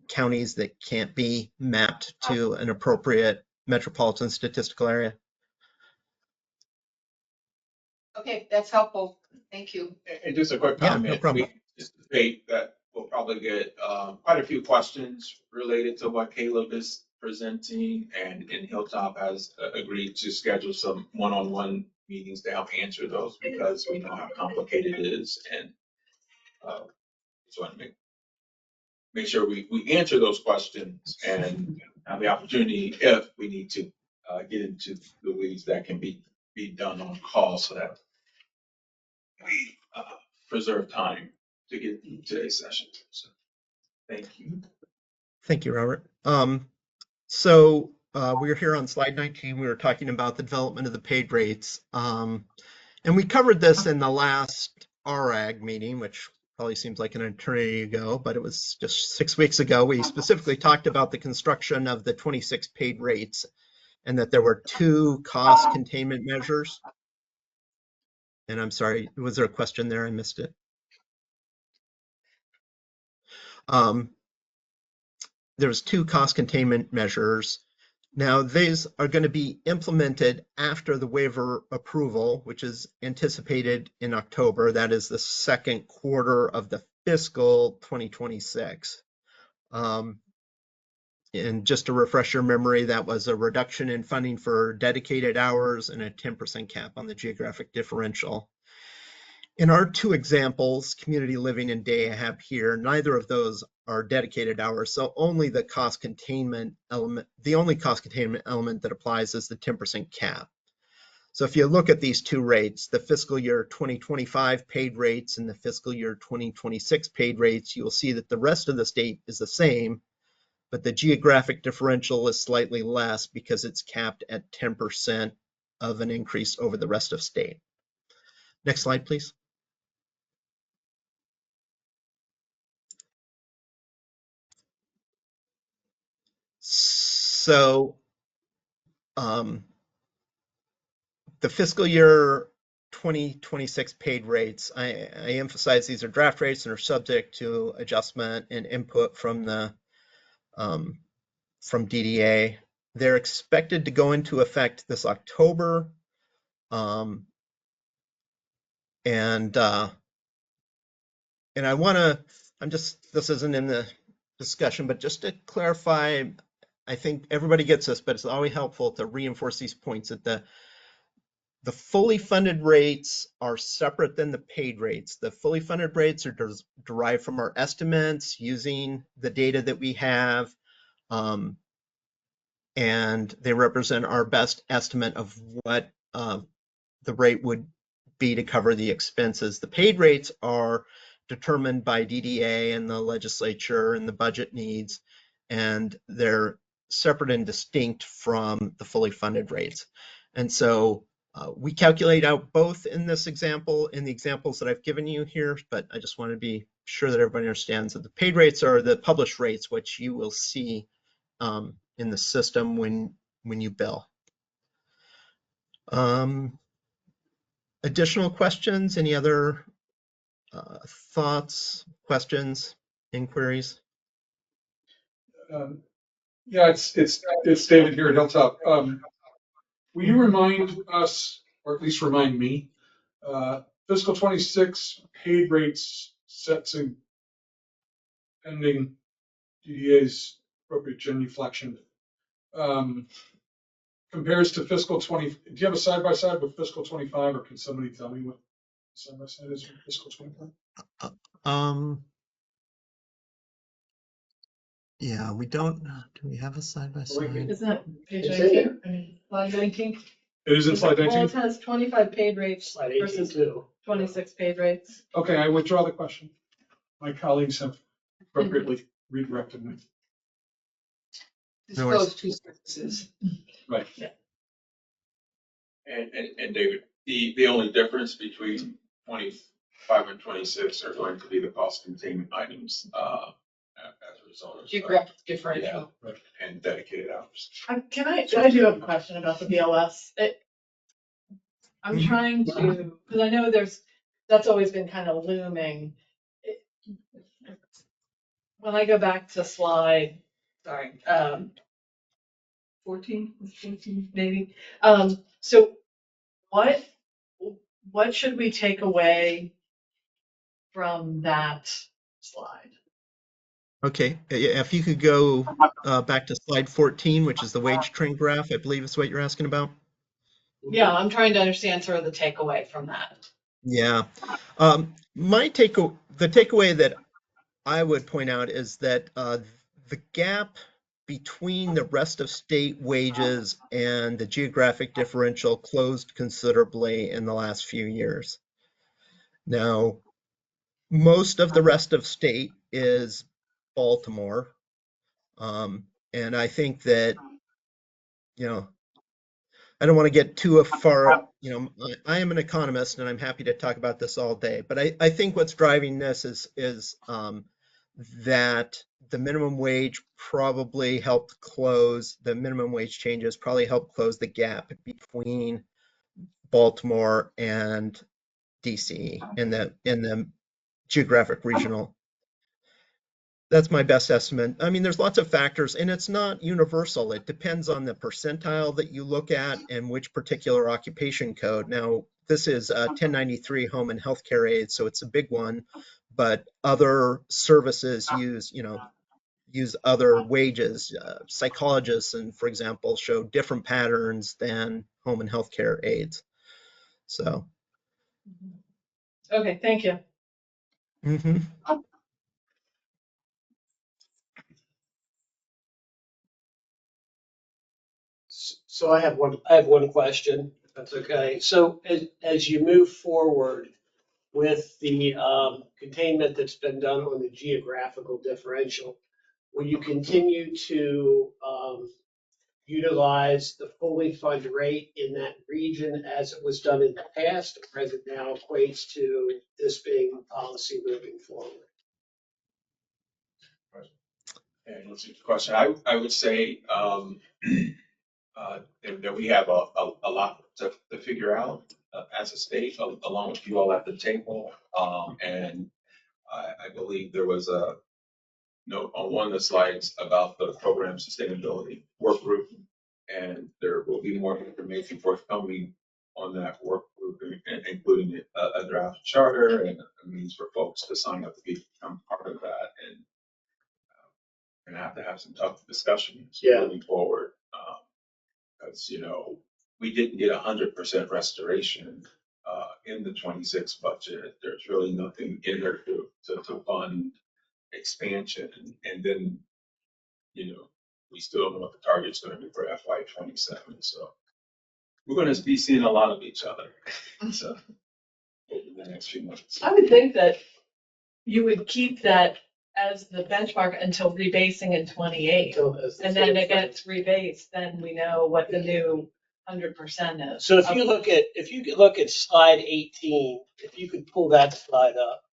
counties that can't be mapped to an appropriate metropolitan statistical area. Okay, that's helpful. Thank you. And just a quick Yeah, no comment, problem. we anticipate that we'll probably get quite a few questions related to what Caleb is presenting, and Hilltop has agreed to schedule some one-on-one meetings to help answer those, because we know how complicated it is, and just want to make sure we answer those questions and have the opportunity, if we need to get into the weeds, that can be done on call, so that we preserve time to get through today's session. So, thank you. Thank you, Robert. So we're here on slide 19. We were talking about the development of the paid rates. And we covered this in the last RAG meeting, which probably seems like an eternity ago, but it was just 6 weeks ago. We specifically talked about the construction of the 26 paid rates, and that there were 2 cost containment measures. And I'm sorry, was there a question there? I missed it. There was 2 cost containment measures. Now, these are going to be implemented after the waiver approval, which is anticipated in October. That is the second quarter of the fiscal 2026. And just to refresh your memory, that was a reduction in funding for dedicated hours and a 10% cap on the geographic differential. In our 2 examples, community living and day I have here, neither of those are dedicated hours, so only the cost containment element, the only cost containment element that applies is the 10% cap. So if you look at these 2 rates, the fiscal year 2025 paid rates and the fiscal year 2026 paid rates, you will see that the rest of the state is the same, but the geographic differential is slightly less because it's capped at 10% of an increase over the rest of state. Next slide, please. So the fiscal year 2026 paid rates, I emphasize these are draft rates and are subject to adjustment and input from the from DDA. They're expected to go into effect this October, and I want to, this isn't in the discussion, but just to clarify, I think everybody gets this, but it's always helpful to reinforce these points that the fully funded rates are separate than the paid rates. The fully funded rates are derived from our estimates using the data that we have, and they represent our best estimate of what the rate would be to cover the expenses. The paid rates are determined by DDA and the legislature and the budget needs, and they're separate and distinct from the fully funded rates. And so we calculate out both in this example, in the examples that I've given you here, but I just want to be sure that everybody understands that the paid rates are the published rates, which you will see in the system when you bill. Additional questions? Any other thoughts, questions, inquiries? Yeah, it's David here at Hilltop. Will you remind us, or at least remind me, fiscal 26 paid rates set to pending DDA's appropriate genuflection compares to fiscal 20? Do you have a side by side with fiscal 25, or can somebody tell me what side by side is with fiscal 25? Yeah, we don't. Do we have a side by side? Isn't that page It's 19? I mean, slide 19? It is in slide Well, 19? it has 25 paid rates Slide 18 versus too. 26 paid rates. Okay, I withdraw the question. My colleagues have appropriately redirected me. No worries. Disclose two services. Right. And David, the only difference between 25 and 26 are going to be the cost containment items as a result of Geographic differential. and dedicated hours. I do have a question about the BLS. I'm trying to, because I know that's always been kind of looming. When I go back to slide, sorry, 14, 14 maybe. So what should we take away from that slide? Okay, if you could go back to slide 14, which is the wage trend graph, I believe is what you're asking about. Yeah, I'm trying to understand sort of the takeaway from that. Yeah, the takeaway that I would point out is that the gap between the rest of state wages and the geographic differential closed considerably in the last few years. Now, most of the rest of state is Baltimore. And I think that, I don't want to get too far, I am an economist and I'm happy to talk about this all day, but I think what's driving this is that the minimum wage probably helped close, the minimum wage changes probably helped close the gap between Baltimore and DC in the geographic regional. That's my best estimate. I mean, there's lots of factors and it's not universal. It depends on the percentile that you look at and which particular occupation code. Now, this is 1093 home and healthcare aid, so it's a big one, but other services use other wages. Psychologists, and for example, show different patterns than home and healthcare aides. So. Okay, thank you. Mm-hmm. So I have one question, if that's okay. So as you move forward with the containment that's been done on the geographical differential, will you continue to utilize the fully funded rate in that region as it was done in the past, or as it now equates to this being policy moving forward? And let's see the question. I would say that we have a lot to figure out as a state, along with you all at the table. And I believe there was a note on one of the slides about the program sustainability work group, and there will be more information forthcoming on that work group, including a draft charter and a means for folks to sign up to become part of that. And gonna have to have some tough discussions Yeah. moving forward. Because, you know, we didn't get 100% restoration in the 26 budget. There's really nothing in there to fund expansion. And then, you know, we still don't know what the target's gonna be for FY 27. So we're gonna be seeing a lot of each other. So over the next few months. I would think that you would keep that as the benchmark until rebasing in 28. And then it gets rebased, then we know what the new 100% is. So if you look at slide 18, if you could pull that slide up,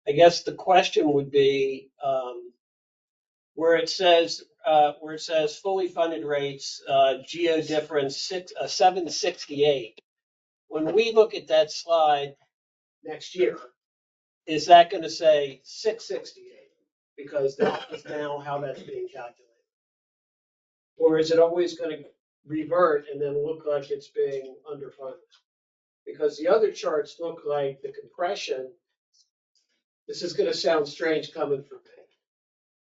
I guess the question would be, where it says fully funded rates, geo difference 768. When we look at that slide next year, is that going to say 668? Because that is now how that's being calculated. Or is it always going to revert and then look like it's being underfunded? Because the other charts look like the compression, this is going to sound strange coming from me,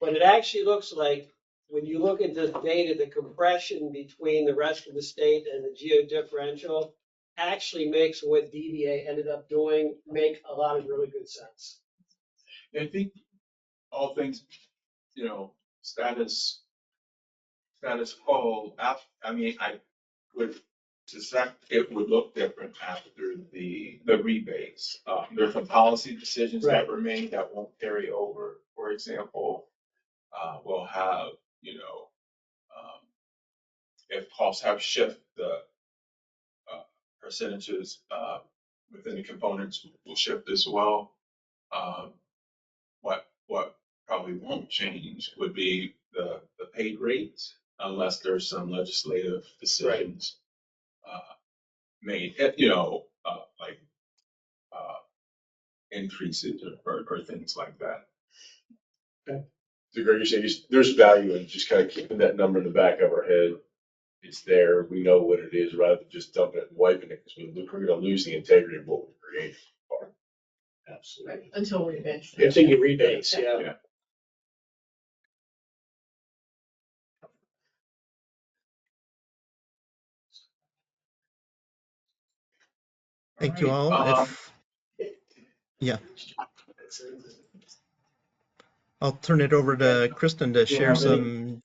but it actually looks like when you look at this data, the compression between the rest of the state and the geo differential actually makes what DDA ended up doing make a lot of really good sense. I think all things, you know, status quo. I mean, I would suspect it would look different after the rebates. There's some policy decisions that were made that won't carry over. For example, we'll have, you know, if costs have shifted, the percentages within the components will shift as well. What probably won't change would be the paid rates unless there's some legislative decisions made, you know, like increases or things like that. So Greg, you're saying there's value in just kind of keeping that number in the back of our head. It's there. We know what it is rather than just dumping it and wiping it because we're going to lose the integrity of what we created. Absolutely. Until rebase. Until you rebase, yeah. Thank you all. Yeah, I'll turn it over to Kristen to share some.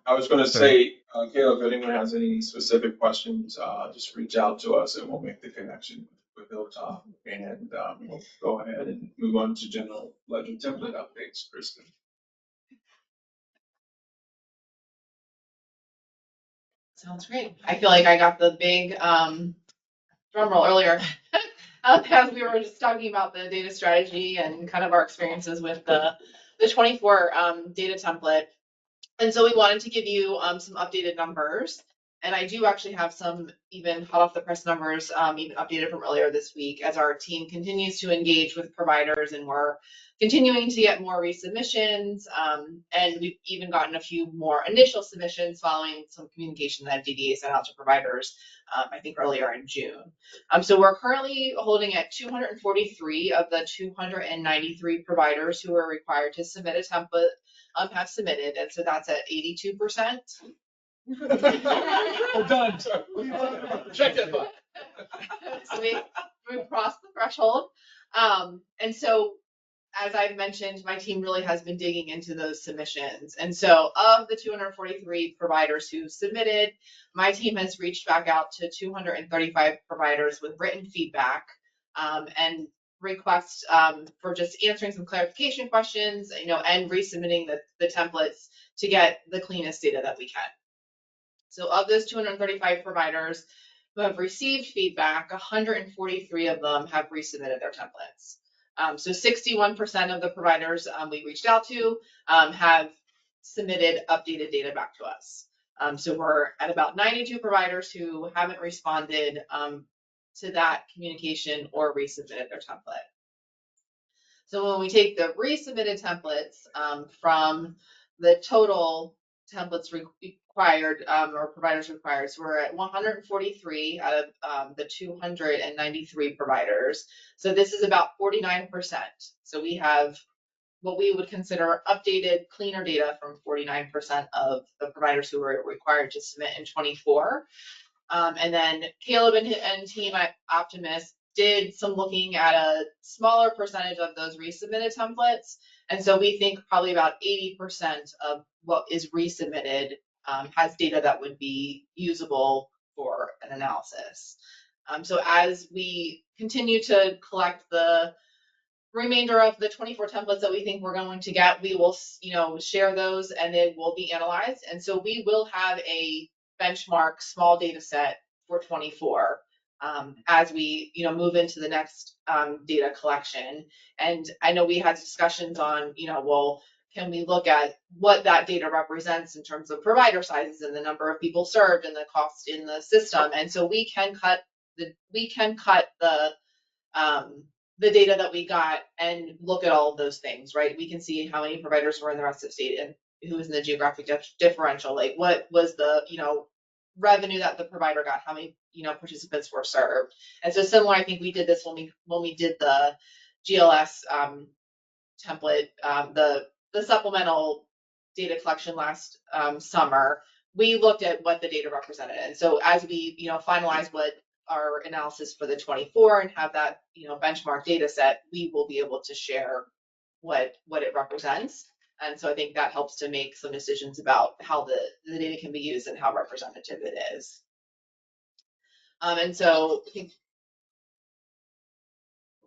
I was going to say, Caleb, if anyone has any specific questions, just reach out to us and we'll make the connection with Hilltop. And we'll go ahead and move on to general ledger template updates, Kristen. Sounds great. I feel like I got the big drum roll earlier as we were just talking about the data strategy and kind of our experiences with the 24 data template. And so we wanted to give you some updated numbers. And I do actually have some even hot off the press numbers, even updated from earlier this week as our team continues to engage with providers and we're continuing to get more resubmissions. And we've even gotten a few more initial submissions following some communication that DDA sent out to providers, I think earlier in June. So we're currently holding at 243 of the 293 providers who are required to submit a template have submitted, and so that's at 82%. Well done. Check that box. So we've crossed the threshold. And so, as I've mentioned, my team really has been digging into those submissions. And so of the 243 providers who submitted, my team has reached back out to 235 providers with written feedback and requests for just answering some clarification questions, you know, and resubmitting the templates to get the cleanest data that we can. So of those 235 providers who have received feedback, 143 of them have resubmitted their templates. So 61% of the providers we reached out to have submitted updated data back to us. So we're at about 92 providers who haven't responded to that communication or resubmitted their template. So when we take the resubmitted templates from the total templates required or providers required, so we're at 143 out of the 293 providers. So this is about 49%. So we have what we would consider updated, cleaner data from 49% of the providers who were required to submit in 24. And then Caleb and team at Optimus did some looking at a smaller percentage of those resubmitted templates. And so we think probably about 80% of what is resubmitted has data that would be usable for an analysis. So as we continue to collect the remainder of the 24 templates that we think we're going to get, we will, share those and they will be analyzed. And so we will have a benchmark small data set for 24 as we, move into the next data collection. And I know we had discussions on, well, can we look at what that data represents in terms of provider sizes and the number of people served and the cost in the system? And so we can cut the data that we got and look at all of those things, right? We can see how many providers were in the rest of the state and who was in the geographic differential, like what was the, revenue that the provider got, how many, participants were served. And so similar, I think we did this when we did the GLS template, the supplemental data collection last summer. We looked at what the data represented. And so as we, finalize what our analysis for the 24 and have that, benchmark data set, we will be able to share what it represents. And so I think that helps to make some decisions about how the data can be used and how representative it is. And so I think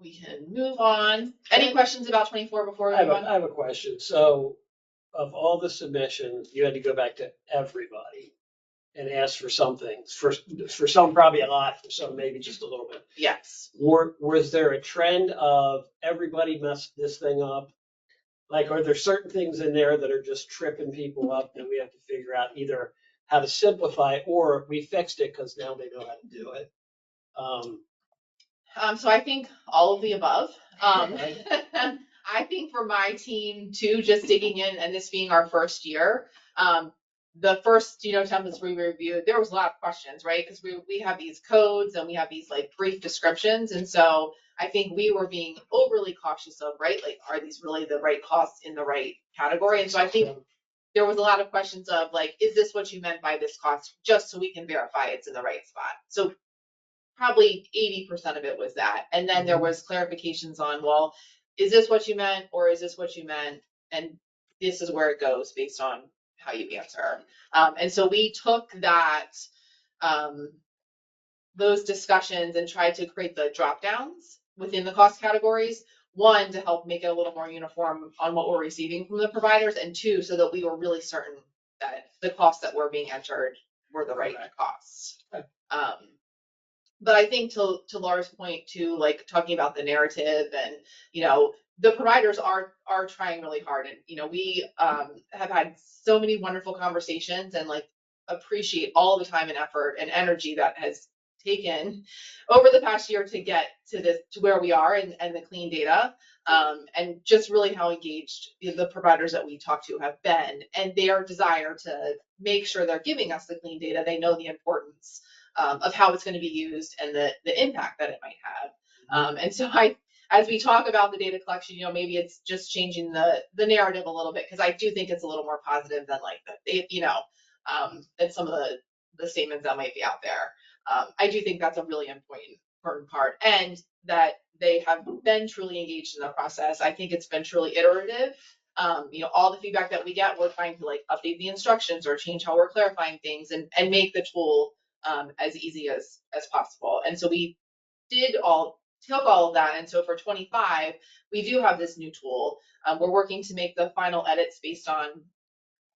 we can move on. Any questions about 24 before we move on? I have a question. So of all the submissions, you had to go back to everybody and ask for some things. For some, probably a lot. For some, maybe just a little bit. Yes. Was there a trend of everybody messed this thing up? Like, are there certain things in there that are just tripping people up and we have to figure out either how to simplify it or we fixed it because now they know how to do it? So I think all of the above. Right. I think for my team too, just digging in and this being our first year, the first, templates we reviewed, there was a lot of questions, right? Because we have these codes and we have these like brief descriptions. And so I think we were being overly cautious of, right? Like, are these really the right costs in the right category? And so I think there was a lot of questions of like, is this what you meant by this cost? Just so we can verify it's in the right spot. So probably 80% of it was that. And then there was clarifications on, well, is this what you meant? Or is this what you meant? And this is where it goes based on how you answer. And so we took that, those discussions and tried to create the drop downs within the cost categories. One, to help make it a little more uniform on what we're receiving from the providers, and two, so that we were really certain that the costs that were being entered were the right costs. But I think to Laura's point too, like talking about the narrative and, the providers are trying really hard. And, we have had so many wonderful conversations and like appreciate all the time and effort and energy that has taken over the past year to get to where we are and the clean data. And just really how engaged the providers that we talk to have been and their desire to make sure they're giving us the clean data. They know the importance of how it's going to be used and the impact that it might have. And so as we talk about the data collection, maybe it's just changing the narrative a little bit, because I do think it's a little more positive than like than some of the statements that might be out there. I do think that's a really important part, and that they have been truly engaged in the process. I think it's been truly iterative. All the feedback that we get, we're trying to like update the instructions or change how we're clarifying things and make the tool as easy as possible. And so we took all of that. And so for 25, we do have this new tool. We're working to make the final edits based on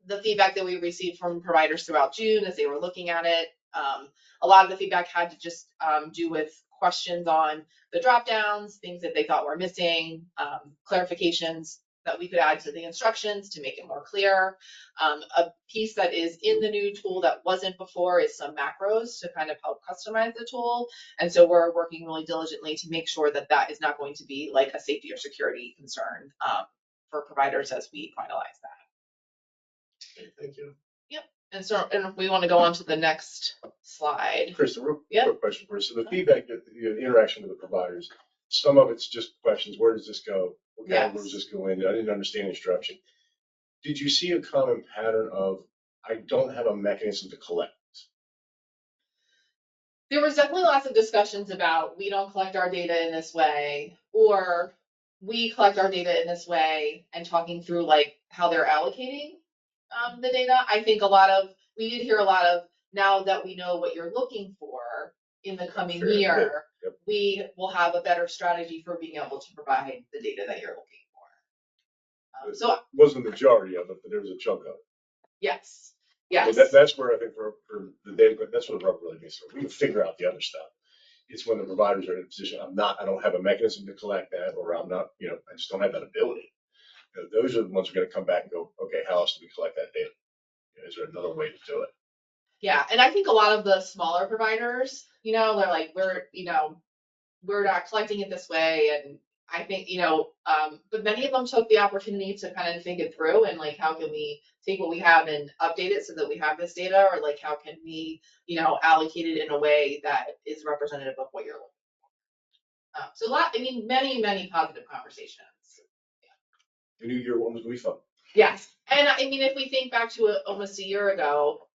the feedback that we received from providers throughout June as they were looking at it. A lot of the feedback had to just do with questions on the drop downs, things that they thought were missing, clarifications that we could add to the instructions to make it more clear. A piece that is in the new tool that wasn't before is some macros to kind of help customize the tool. And so we're working really diligently to make sure that that is not going to be like a safety or security concern for providers as we finalize that. Okay, thank you. Yep. And so, and we want to go on to the next slide. Chris, a real quick question for you. So the feedback, the interaction with the providers, some of it's just questions. Where does this go? Okay, where was this going? I didn't understand the instruction. Did you see a common pattern of, I don't have a mechanism to collect? There was definitely lots of discussions about we don't collect our data in this way, or we collect our data in this way, and talking through like how they're allocating the data. I think we did hear a lot of, now that we know what you're looking for in the coming Fair, year, yep. we will have a better strategy for being able to provide the data that you're looking for. So It wasn't the majority of it, but there was a chunk of it. yes, So yes. that's where I think for the data, that's what the rubber really means. So we can figure out the other stuff. It's when the providers are in a position, I don't have a mechanism to collect that, or I'm not, I just don't have that ability. Those are the ones who are going to come back and go, okay, how else do we collect that data? Is there another way to do it? Yeah, and I think a lot of the smaller providers, they're like, we're not collecting it this way. And I think, but many of them took the opportunity to kind of think it through and like, how can we take what we have and update it so that we have this data, or like, how can we, allocate it in a way that is representative of what you're looking for. So many, many positive conversations. The new year one was going to be fun. Yes. And I mean, if we think back to almost a year ago,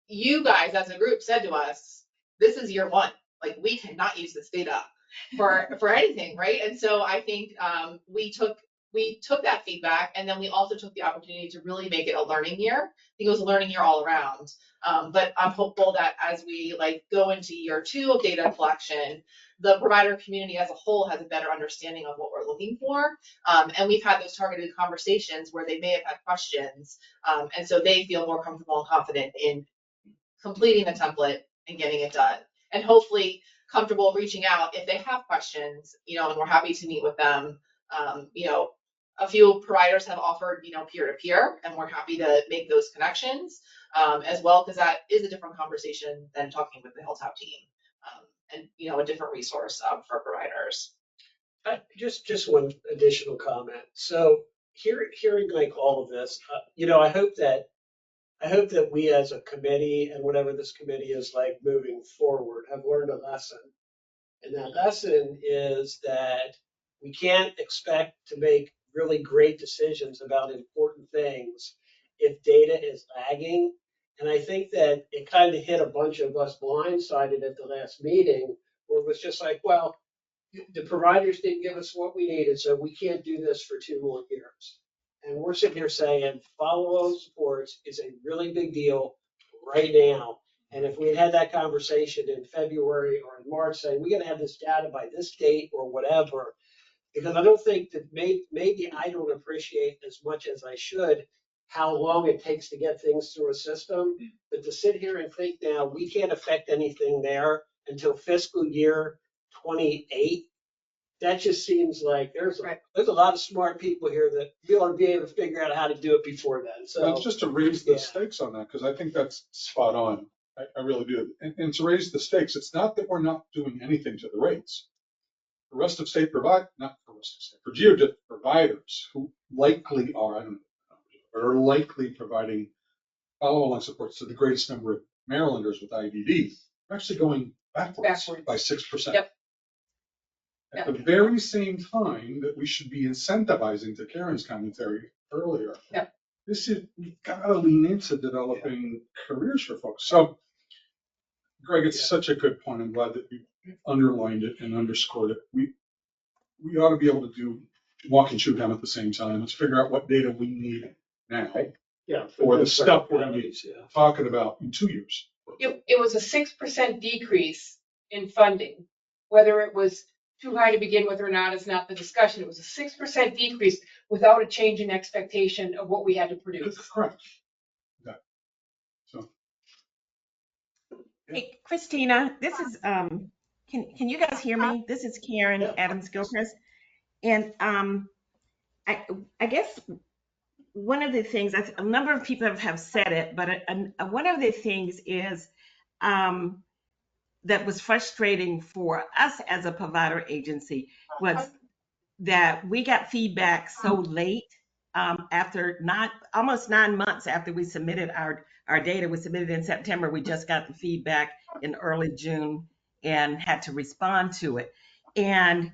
you guys as a group said to us, this is year one. Like, we cannot use this data for anything, right? And so I think we took that feedback, and then we also took the opportunity to really make it a learning year. I think it was a learning year all around. But I'm hopeful that as we go into year 2 of data collection, the provider community as a whole has a better understanding of what we're looking for. And we've had those targeted conversations where they may have had questions. And so they feel more comfortable and confident in completing the template and getting it done. And hopefully comfortable reaching out if they have questions, and we're happy to meet with them. A few providers have offered, peer-to-peer, and we're happy to make those connections as well, because that is a different conversation than talking with the Hilltop team, and, a different resource for providers. Just one additional comment. So hearing like all of this, I hope that we as a committee, and whatever this committee is like moving forward, have learned a lesson. And that lesson is that we can't expect to make really great decisions about important things if data is lagging. And I think that it kind of hit a bunch of us blindsided at the last meeting, where it was just like, well, the providers didn't give us what we needed, so we can't do this for 2 more years. And we're sitting here saying follow supports is a really big deal right now. And if we had that conversation in February or in March, saying we're going to have this data by this date or whatever, because I don't think that maybe I don't appreciate as much as I should how long it takes to get things through a system. But to sit here and think now we can't affect anything there until fiscal year 28, that just seems like there's a lot of smart people here that we ought to be able to figure out how to do it before then. So Well, just to raise the stakes on that, because I think that's spot on. I really do. And to raise the stakes, it's not that we're not doing anything to the rates. For rest of state for geodit providers who likely are, I don't know, are likely providing follow-along supports to the greatest number of Marylanders with IDD, are actually going backwards by 6%. Yep. At the very same time that we should be incentivizing, to Karen's commentary earlier, Yep. We've got to lean into developing careers for folks. So, Greg, it's such a good point. I'm glad that you underlined it and underscored it. We ought to be able to walk and chew gum at the same time. Let's figure out what data we need now for the stuff we're going to be talking about in 2 years. It was a 6% decrease in funding. Whether it was too high to begin with or not is not the discussion. It was a 6% decrease without a change in expectation of what we had to produce. Correct. Yeah. So. Hey, Christina, this is, can you guys hear me? This is Karen Adams-Gilchrist. And I guess one of the things, a number of people have said it, but one of the things is that was frustrating for us as a provider agency was that we got feedback so late, after almost 9 months after we submitted our data. We submitted in September. We just got the feedback in early June and had to respond to it. And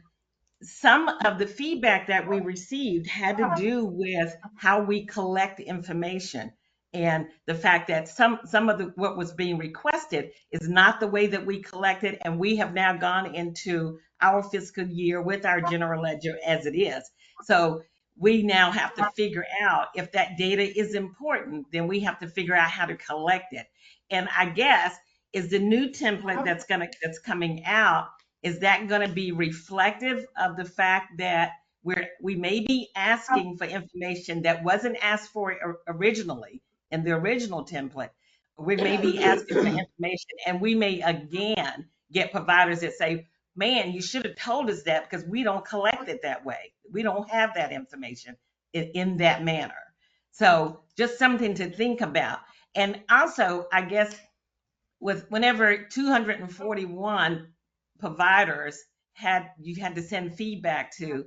some of the feedback that we received had to do with how we collect information, and the fact that some of what was being requested is not the way that we collect it, and we have now gone into our fiscal year with our general ledger as it is. So we now have to figure out if that data is important, then we have to figure out how to collect it. And I guess is the new template that's coming out, is that going to be reflective of the fact that we may be asking for information that wasn't asked for originally in the original template? We may be asking for information, and we may again get providers that say, man, you should have told us that because we don't collect it that way. We don't have that information in that manner. So just something to think about. And also, I guess with whenever 241 providers you had to send feedback to,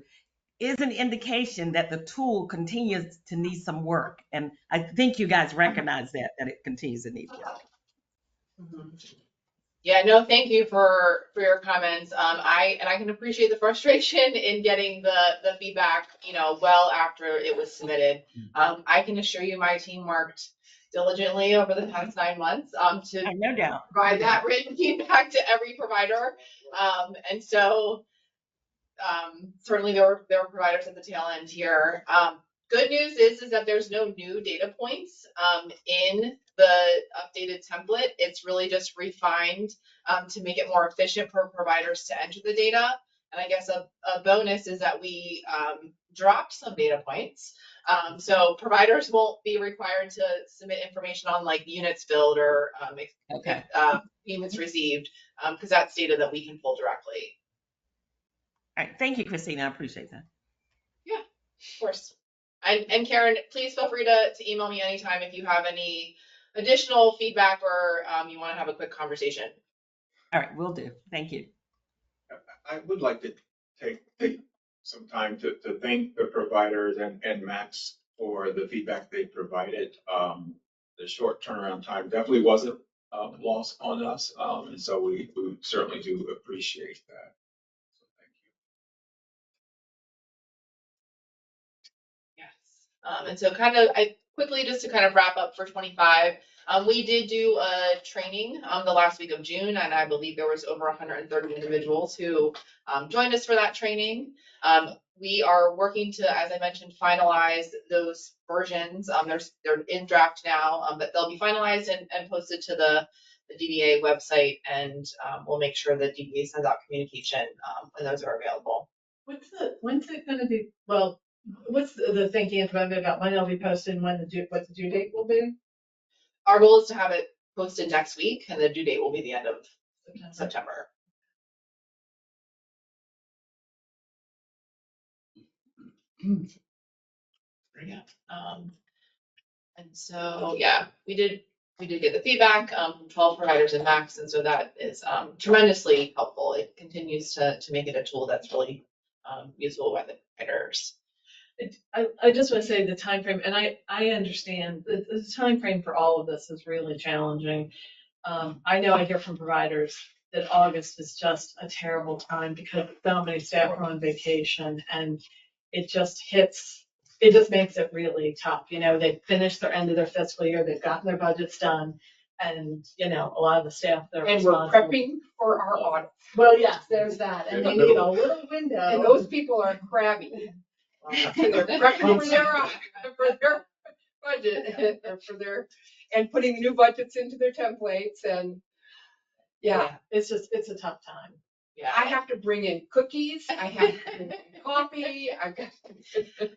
is an indication that the tool continues to need some work. And I think you guys recognize that it continues to need work. Mhm. Yeah, no, thank you for your comments. I can appreciate the frustration in getting the feedback, well after it was submitted. I can assure you my team worked diligently over the past 9 months to No doubt provide that written feedback to every provider. And so certainly there were providers at the tail end here. Good news is that there's no new data points in the updated template. It's really just refined to make it more efficient for providers to enter the data. And I guess a bonus is that we dropped some data points. So providers won't be required to submit information on like units billed or payments received, because that's data that we can pull directly. All right, thank you, Christina. I appreciate that. Yeah, of course. And Karen, please feel free to email me anytime if you have any additional feedback or you want to have a quick conversation. All right, will do. Thank you. I would like to take some time to thank the providers and Max for the feedback they provided. The short turnaround time definitely wasn't lost on us, and so we certainly do appreciate that. So thank you. Yes. And so quickly, just to kind of wrap up for 25, we did do a training the last week of June, and I believe there was over 130 individuals who joined us for that training. We are working to, as I mentioned, finalize those versions. They're in draft now, but they'll be finalized and posted to the DDA website, and we'll make sure that DDA sends out communication when those are available. When's it gonna be, well, what's the thinking about when it'll be posted and what the due date will be? Our goal is to have it posted next week, and the due date will be the end of September. Yeah. And so, yeah, we did get the feedback from 12 providers in Max, and so that is tremendously helpful. It continues to make it a tool that's really useful by the providers. I just want to say the time frame, and I understand the time frame for all of this is really challenging. I know I hear from providers that August is just a terrible time because so many staff are on vacation, and it just makes it really tough. They've finished their end of their fiscal year, they've gotten their budgets done, and a lot of the staff that are And we're prepping for our audit. Well, yes, there's that, and they need a little window. And those people are crabby. And they're prepping for their budget and putting new budgets into their templates, and it's a tough time. Yeah. I have to bring in cookies, I have to bring in coffee, and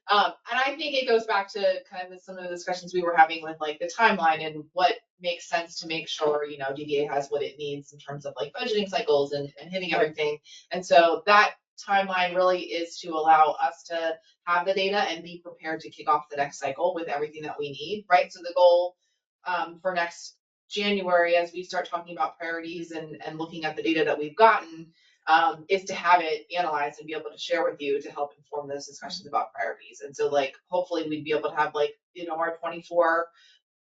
I think it goes back to kind of some of the discussions we were having with like the timeline and what makes sense to make sure, DDA has what it needs in terms of like budgeting cycles and hitting everything. And so that timeline really is to allow us to have the data and be prepared to kick off the next cycle with everything that we need, right? So the goal for next January, as we start talking about priorities and looking at the data that we've gotten, is to have it analyzed and be able to share with you to help inform those discussions about priorities. And so like, hopefully we'd be able to have like, our 24,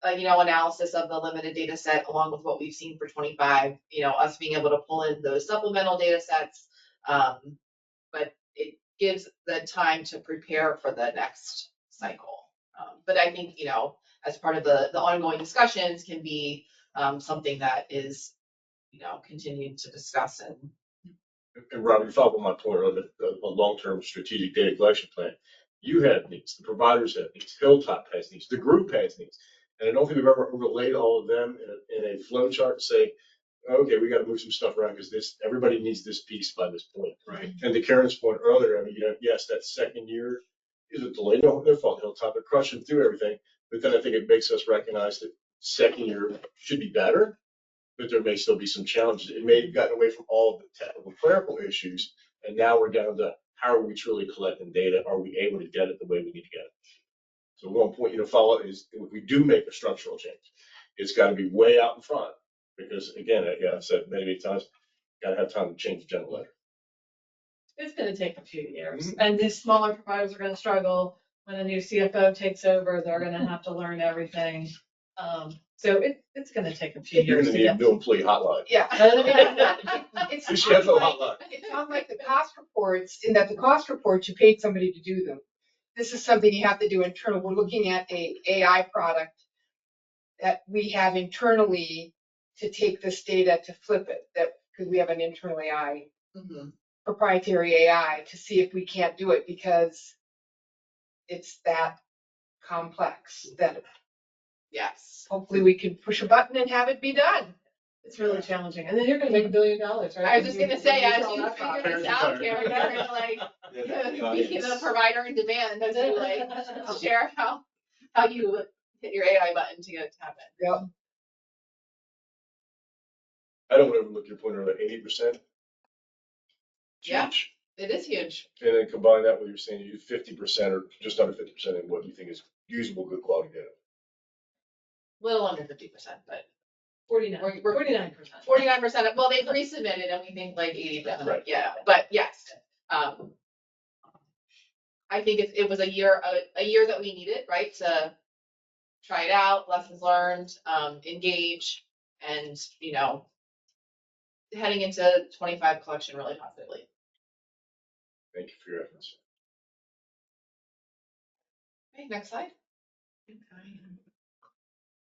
analysis of the limited data set along with what we've seen for 25, us being able to pull in those supplemental data sets. But gives the time to prepare for the next cycle. But I think, as part of the ongoing discussions can be something that is, continued to discuss and. And Rob, you follow my point on a long-term strategic data collection plan. You have needs, the providers have needs, Hilltop has needs, the group has needs. And I don't think we've ever overlaid all of them in a flow chart to say, okay, we got to move some stuff around because everybody needs this piece by this point. Right. And to Karen's point earlier, I mean, yes, that second year is a delay. No, their fault. Hilltop, they're crushing through everything. But then I think it makes us recognize that second year should be better, but there may still be some challenges. It may have gotten away from all of the technical clerical issues, and now we're down to how are we truly collecting data? Are we able to get it the way we need to get it? So one point you to follow is if we do make a structural change, it's got to be way out in front because again, I've said many times, got to have time to change the general ledger. It's gonna take a few years, and these smaller providers are gonna struggle. When a new CFO takes over, they're gonna have to learn everything. So it's gonna take a few You're years going to to need a get. new employee hotline. Yeah. It's You should have no hotline. unlike the cost reports, in that the cost reports, you paid somebody to do them. This is something you have to do internal. We're looking at a AI product that we have internally to take this data to flip it, because we have an internal AI, Mhm. proprietary AI, to see if we can't do it because it's that complex that Yes. hopefully we can push a button and have it be done. It's really challenging, and then you're gonna make $1 billion, right? I was just gonna say, as When you sell that figure this out, Karen, you're gonna like, be the provider in demand, as you like, share how you hit your AI button to get it to happen. Yep. I don't ever look at your point around 80%. Yeah. Huge. It is huge. And then combine that with you're saying you use 50% or just under 50% in what you think is usable, good quality data. Little under 50%, but 49, We're- 49%. 49%. Well, they've resubmitted and we think like 80%. Right. Yeah, but yes. I think it was a year that we needed, right, to try it out, lessons learned, engage, and heading into 25 collection really positively. Thank you for your efforts. Okay, next slide.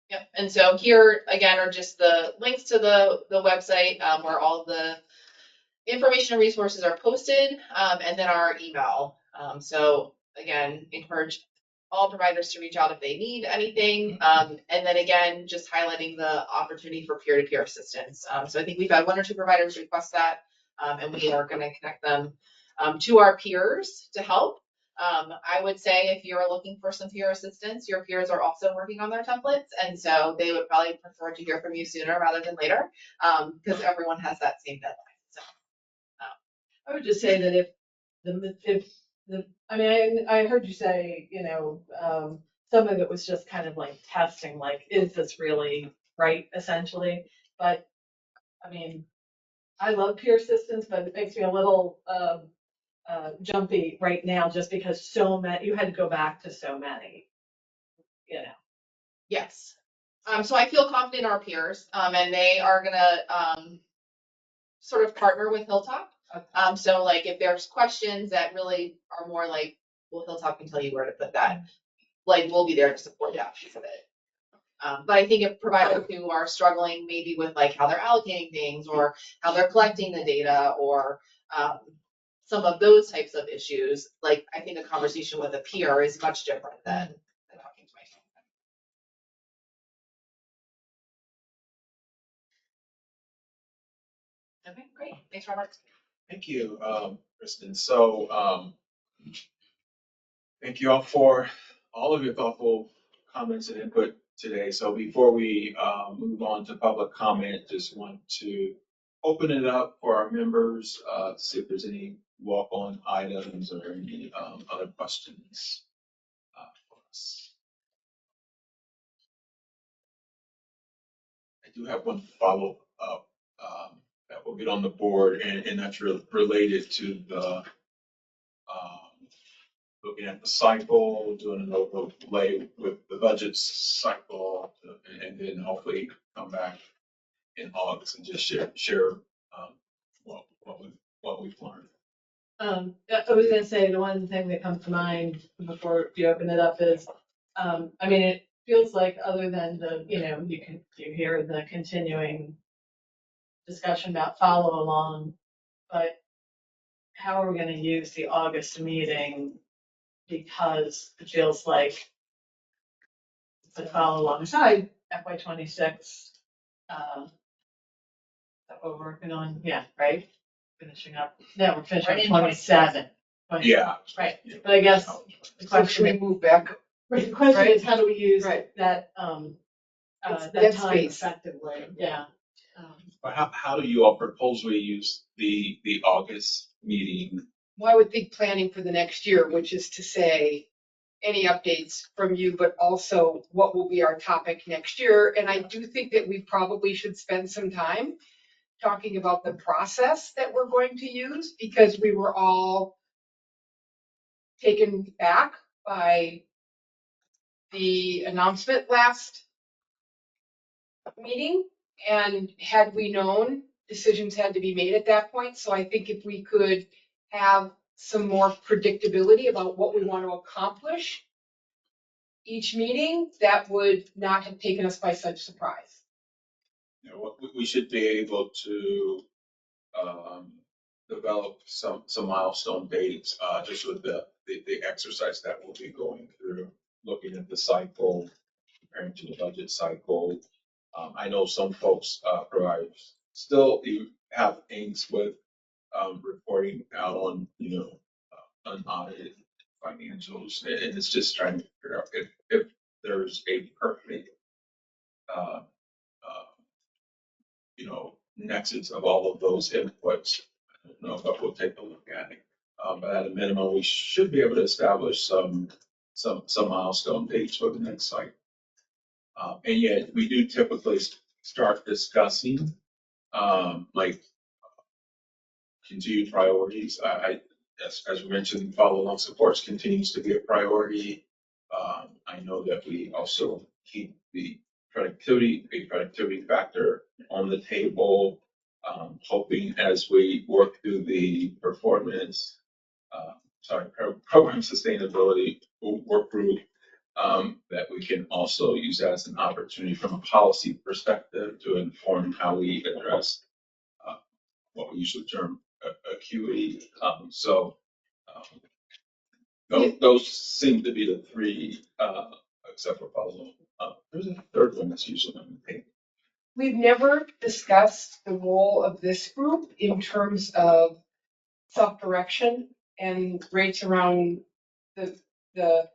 Yep, and so here again are just the links to the website where all the information and resources are posted, and then our email. So again, encourage all providers to reach out if they need anything. And then again, just highlighting the opportunity for peer-to-peer assistance. So I think we've had 1 or 2 providers request that, and we are going to connect them to our peers to help. I would say if you're looking for some peer assistance, your peers are also working on their templates, and so they would probably prefer to hear from you sooner rather than later, because everyone has that same deadline. So. I would just say that I heard you say, some of it was just kind of like testing, like, is this really right, essentially? But, I mean, I love peer assistance, but it makes me a little jumpy right now just because you had to go back to so many, Yes. So I feel confident in our peers, and they are gonna sort of partner with Hilltop. So like if there's questions that really are more like, well, Hilltop can tell you where to put that, like we'll be there to support that piece of it. But I think if providers who are struggling maybe with like how they're allocating things or how they're collecting the data or some of those types of issues, like I think a conversation with a peer is much different than talking to myself. Okay, great. Thanks, Robert. Thank you, Kristen. So, thank you all for all of your thoughtful comments and input today. So before we move on to public comment, just want to open it up for our members to see if there's any walk-on items or any other questions for us. I do have one follow-up that will get on the board, and that's related to the looking at the cycle, doing an overlay with the budget cycle, and then hopefully come back in August and just share what we've learned. I was gonna say, the one thing that comes to mind before you open it up is, I mean, it feels like other than the, you hear the continuing discussion about follow along, but how are we gonna use the August meeting? Because it feels like to follow alongside FY '26, that we're working on, yeah, right? Finishing up, no, we're finishing Right up in 27. Yeah. Right, but I guess the So should we question, move back? the question is, how do we use Right. that, It's that dead time space. effectively? Yeah. But how do you all propose we use the August meeting? Well, I would think planning for the next year, which is to say, any updates from you, but also what will be our topic next year. And I do think that we probably should spend some time talking about the process that we're going to use, because we were all taken back by the announcement last meeting. And had we known, decisions had to be made at that point. So I think if we could have some more predictability about what we want to accomplish each meeting, that would not have taken us by such surprise. You know, we should be able to develop some milestone dates, just with the exercise that we'll be going through, looking at the cycle, comparing to the budget cycle. I know some folks provide still have angst with reporting out on, unaudited financials, and it's just trying to figure out if there's a perfect uh, uh, nexus of all of those inputs. I don't know, but we'll take a look at it. But at a minimum, we should be able to establish some milestone dates for the next cycle. And yet we do typically start discussing, like continued priorities. As we mentioned, follow along supports continues to be a priority. I know that we also keep a productivity factor on the table, hoping as we work through the program sustainability work group, that we can also use that as an opportunity from a policy perspective to inform how we address what we usually term acuity. Those seem to be the three, except for follow. There's a third one that's usually on the table. We've never discussed the role of this group in terms of self-direction and rates around the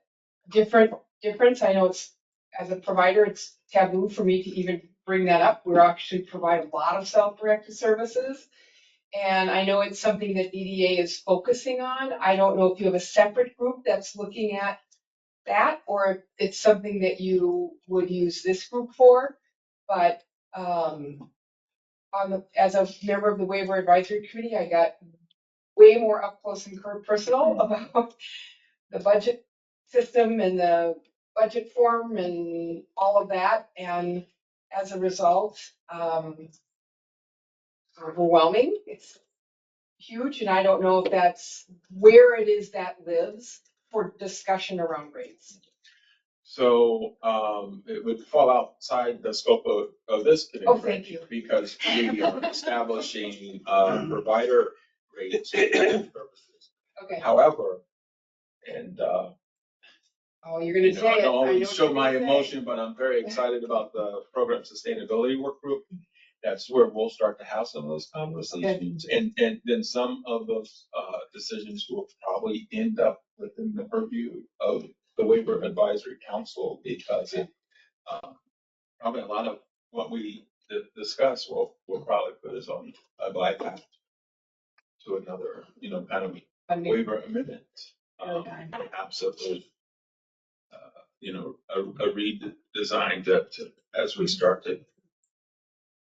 difference. I know it's, as a provider, it's taboo for me to even bring that up. We actually provide a lot of self-directed services. And I know it's something that DDA is focusing on. I don't know if you have a separate group that's looking at that, or if it's something that you would use this group for. But as a member of the Waiver Advisory Committee, I got way more up close and personal about the budget system and the budget form and all of that. And as a result, overwhelming. It's huge, and I don't know if that's where it is that lives for discussion around rates. So it would fall outside the scope of this committee. Oh, thank you. Because we are establishing provider rates for purposes. Okay. However, and Oh, you're gonna say I it. don't I know always what show you're my gonna say. emotion, but I'm very excited about the program sustainability work group. That's where we'll start to have some of those conversations. And then some of those decisions will probably end up within the purview of the Waiver Advisory Council, because it, probably a lot of what we discuss will probably put us on a glide path to another, kind of waiver amendment. Absolutely. A redesign to as we start to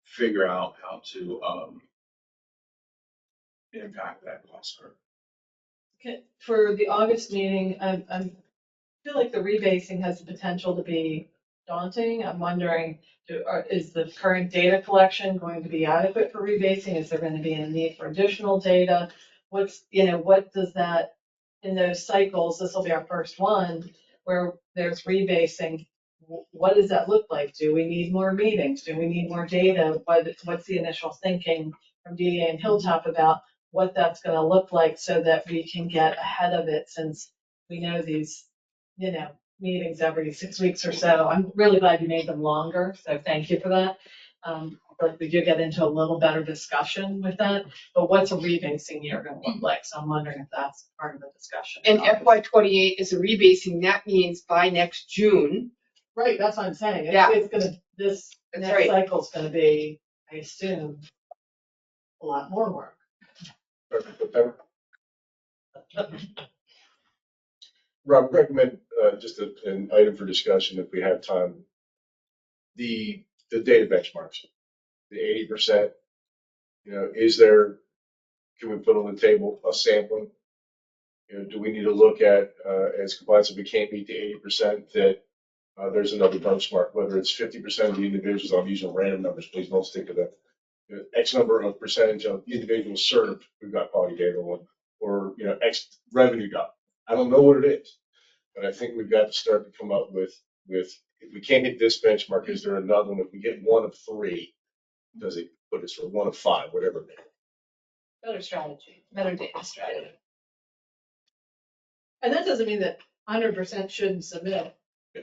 figure out how to impact that cost curve. Okay, for the August meeting, I feel like the rebasing has the potential to be daunting. I'm wondering, is the current data collection going to be adequate for rebasing? Is there going to be a need for additional data? what does that, in those cycles, this will be our first one, where there's rebasing. What does that look like? Do we need more meetings? Do we need more data? What's the initial thinking from DDA and Hilltop about what that's going to look like so that we can get ahead of it, since we know these, meetings every 6 weeks or so. I'm really glad you made them longer, so thank you for that. But we do get into a little better discussion with that. But what's a rebasing year going to look like? So I'm wondering if that's part of the discussion. And FY28 is a rebasing. That means by next June. Right, that's what I'm saying. Yeah. It's gonna, this That's next right. cycle's gonna be, I assume, a lot more work. September. Rob, recommend just an item for discussion if we have time. The data benchmarks, the 80%. Can we put on the table a sampling? Do we need to look at as compliance if we can't meet the 80% that there's another benchmark, whether it's 50% of the individuals, I'm using random numbers, please don't stick to that. X number of percentage of individuals served, we've got quality data on, or X revenue got. I don't know what it is, but I think we've got to start to come up with if we can't hit this benchmark, is there another one? If we get one of three, does it put us for one of five, whatever it is? Better strategy, better data strategy. And that doesn't mean that 100% shouldn't submit.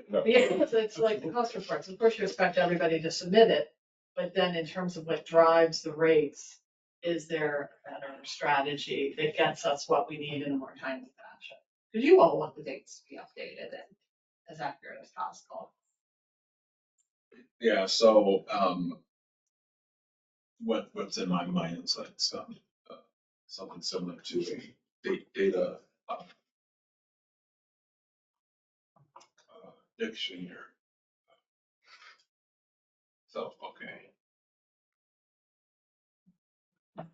No. Yeah, it's like the cost reports. Of course, you expect everybody to submit it, but then in terms of what drives the rates, is there a better strategy that gets us what we need in a more timely fashion? Because you all want the dates to be updated and as accurate as possible. Yeah, so what's in my mind is like something similar to a data dictionary. So okay. Okay.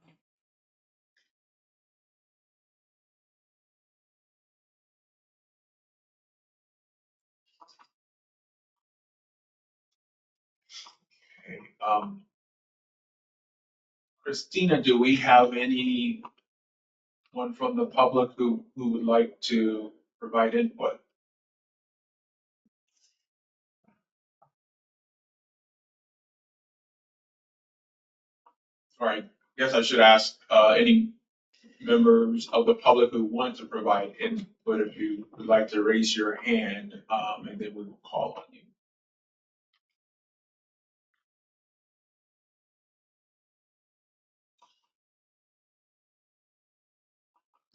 Christina, do we have anyone from the public who would like to provide input? All right. Guess I should ask any members of the public who want to provide input, if you would like to raise your hand, and then we will call on you.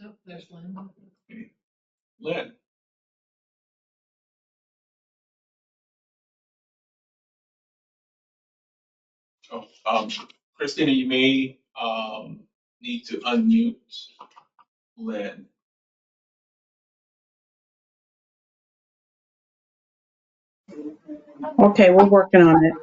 Oh, there's one. Okay. Lynn? Oh, Christina, you may need to unmute Lynn. Okay, we're working on it.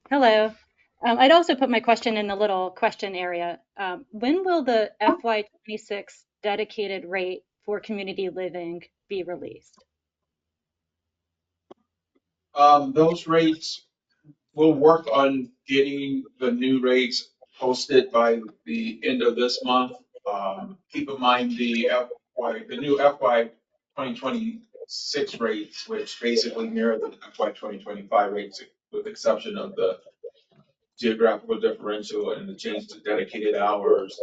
Hello. I'd also put my question in the little question area. When will the FY26 dedicated rate for community living be released? Those rates, we'll work on getting the new rates posted by the end of this month. Keep in mind the new FY 2026 rates, which basically mirror the FY 2025 rates, with the exception of the geographical differential and the change to dedicated hours,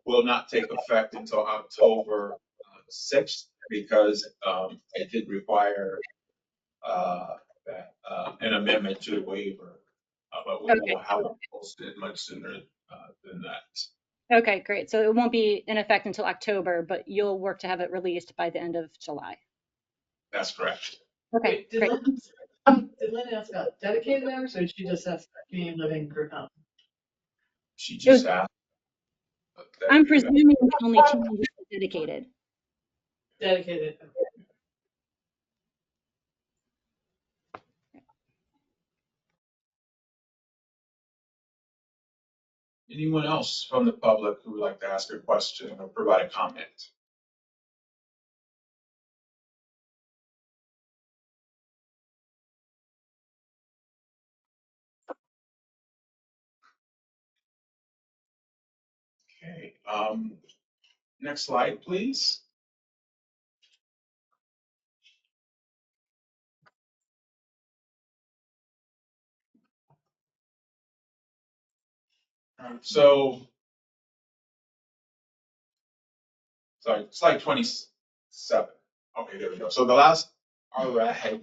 will not take effect until October 6th, because it did require an amendment to the waiver, but we will have it posted much sooner than that. Okay, great. So it won't be in effect until October, but you'll work to have it released by the end of July. That's correct. Okay, Wait, great. did Lynn ask about dedicated hours, or did she just ask community living group home? She just asked. I'm presuming the only change is dedicated. Dedicated. Anyone else from the public who would like to ask a question or provide a comment? Okay, next slide, please. So, sorry, slide 27. Okay, there we go. So the last RRAG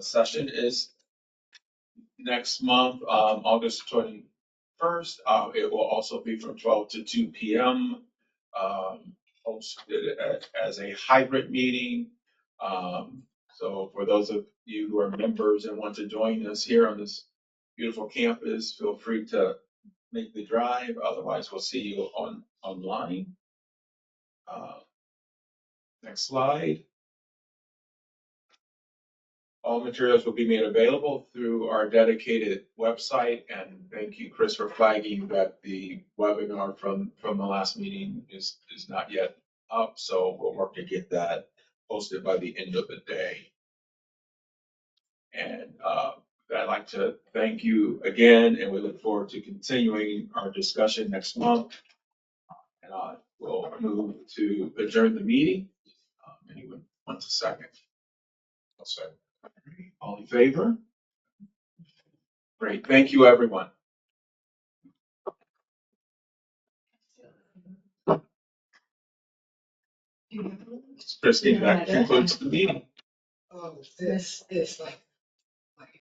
session is next month, August 21st. It will also be from 12 to 2 p.m. Hosted as a hybrid meeting. So for those of you who are members and want to join us here on this beautiful campus, feel free to make the drive. Otherwise, we'll see you online. Next slide. All materials will be made available through our dedicated website. And thank you, Chris, for flagging that the webinar from the last meeting is not yet up. So we'll work to get that posted by the end of the day. And I'd like to thank you again, and we look forward to continuing our discussion next month. And I will move to adjourn the meeting. Anyone wants a second? I'll second. All in favor? Great. Thank you, everyone. Christine, that concludes the meeting. Oh, this is like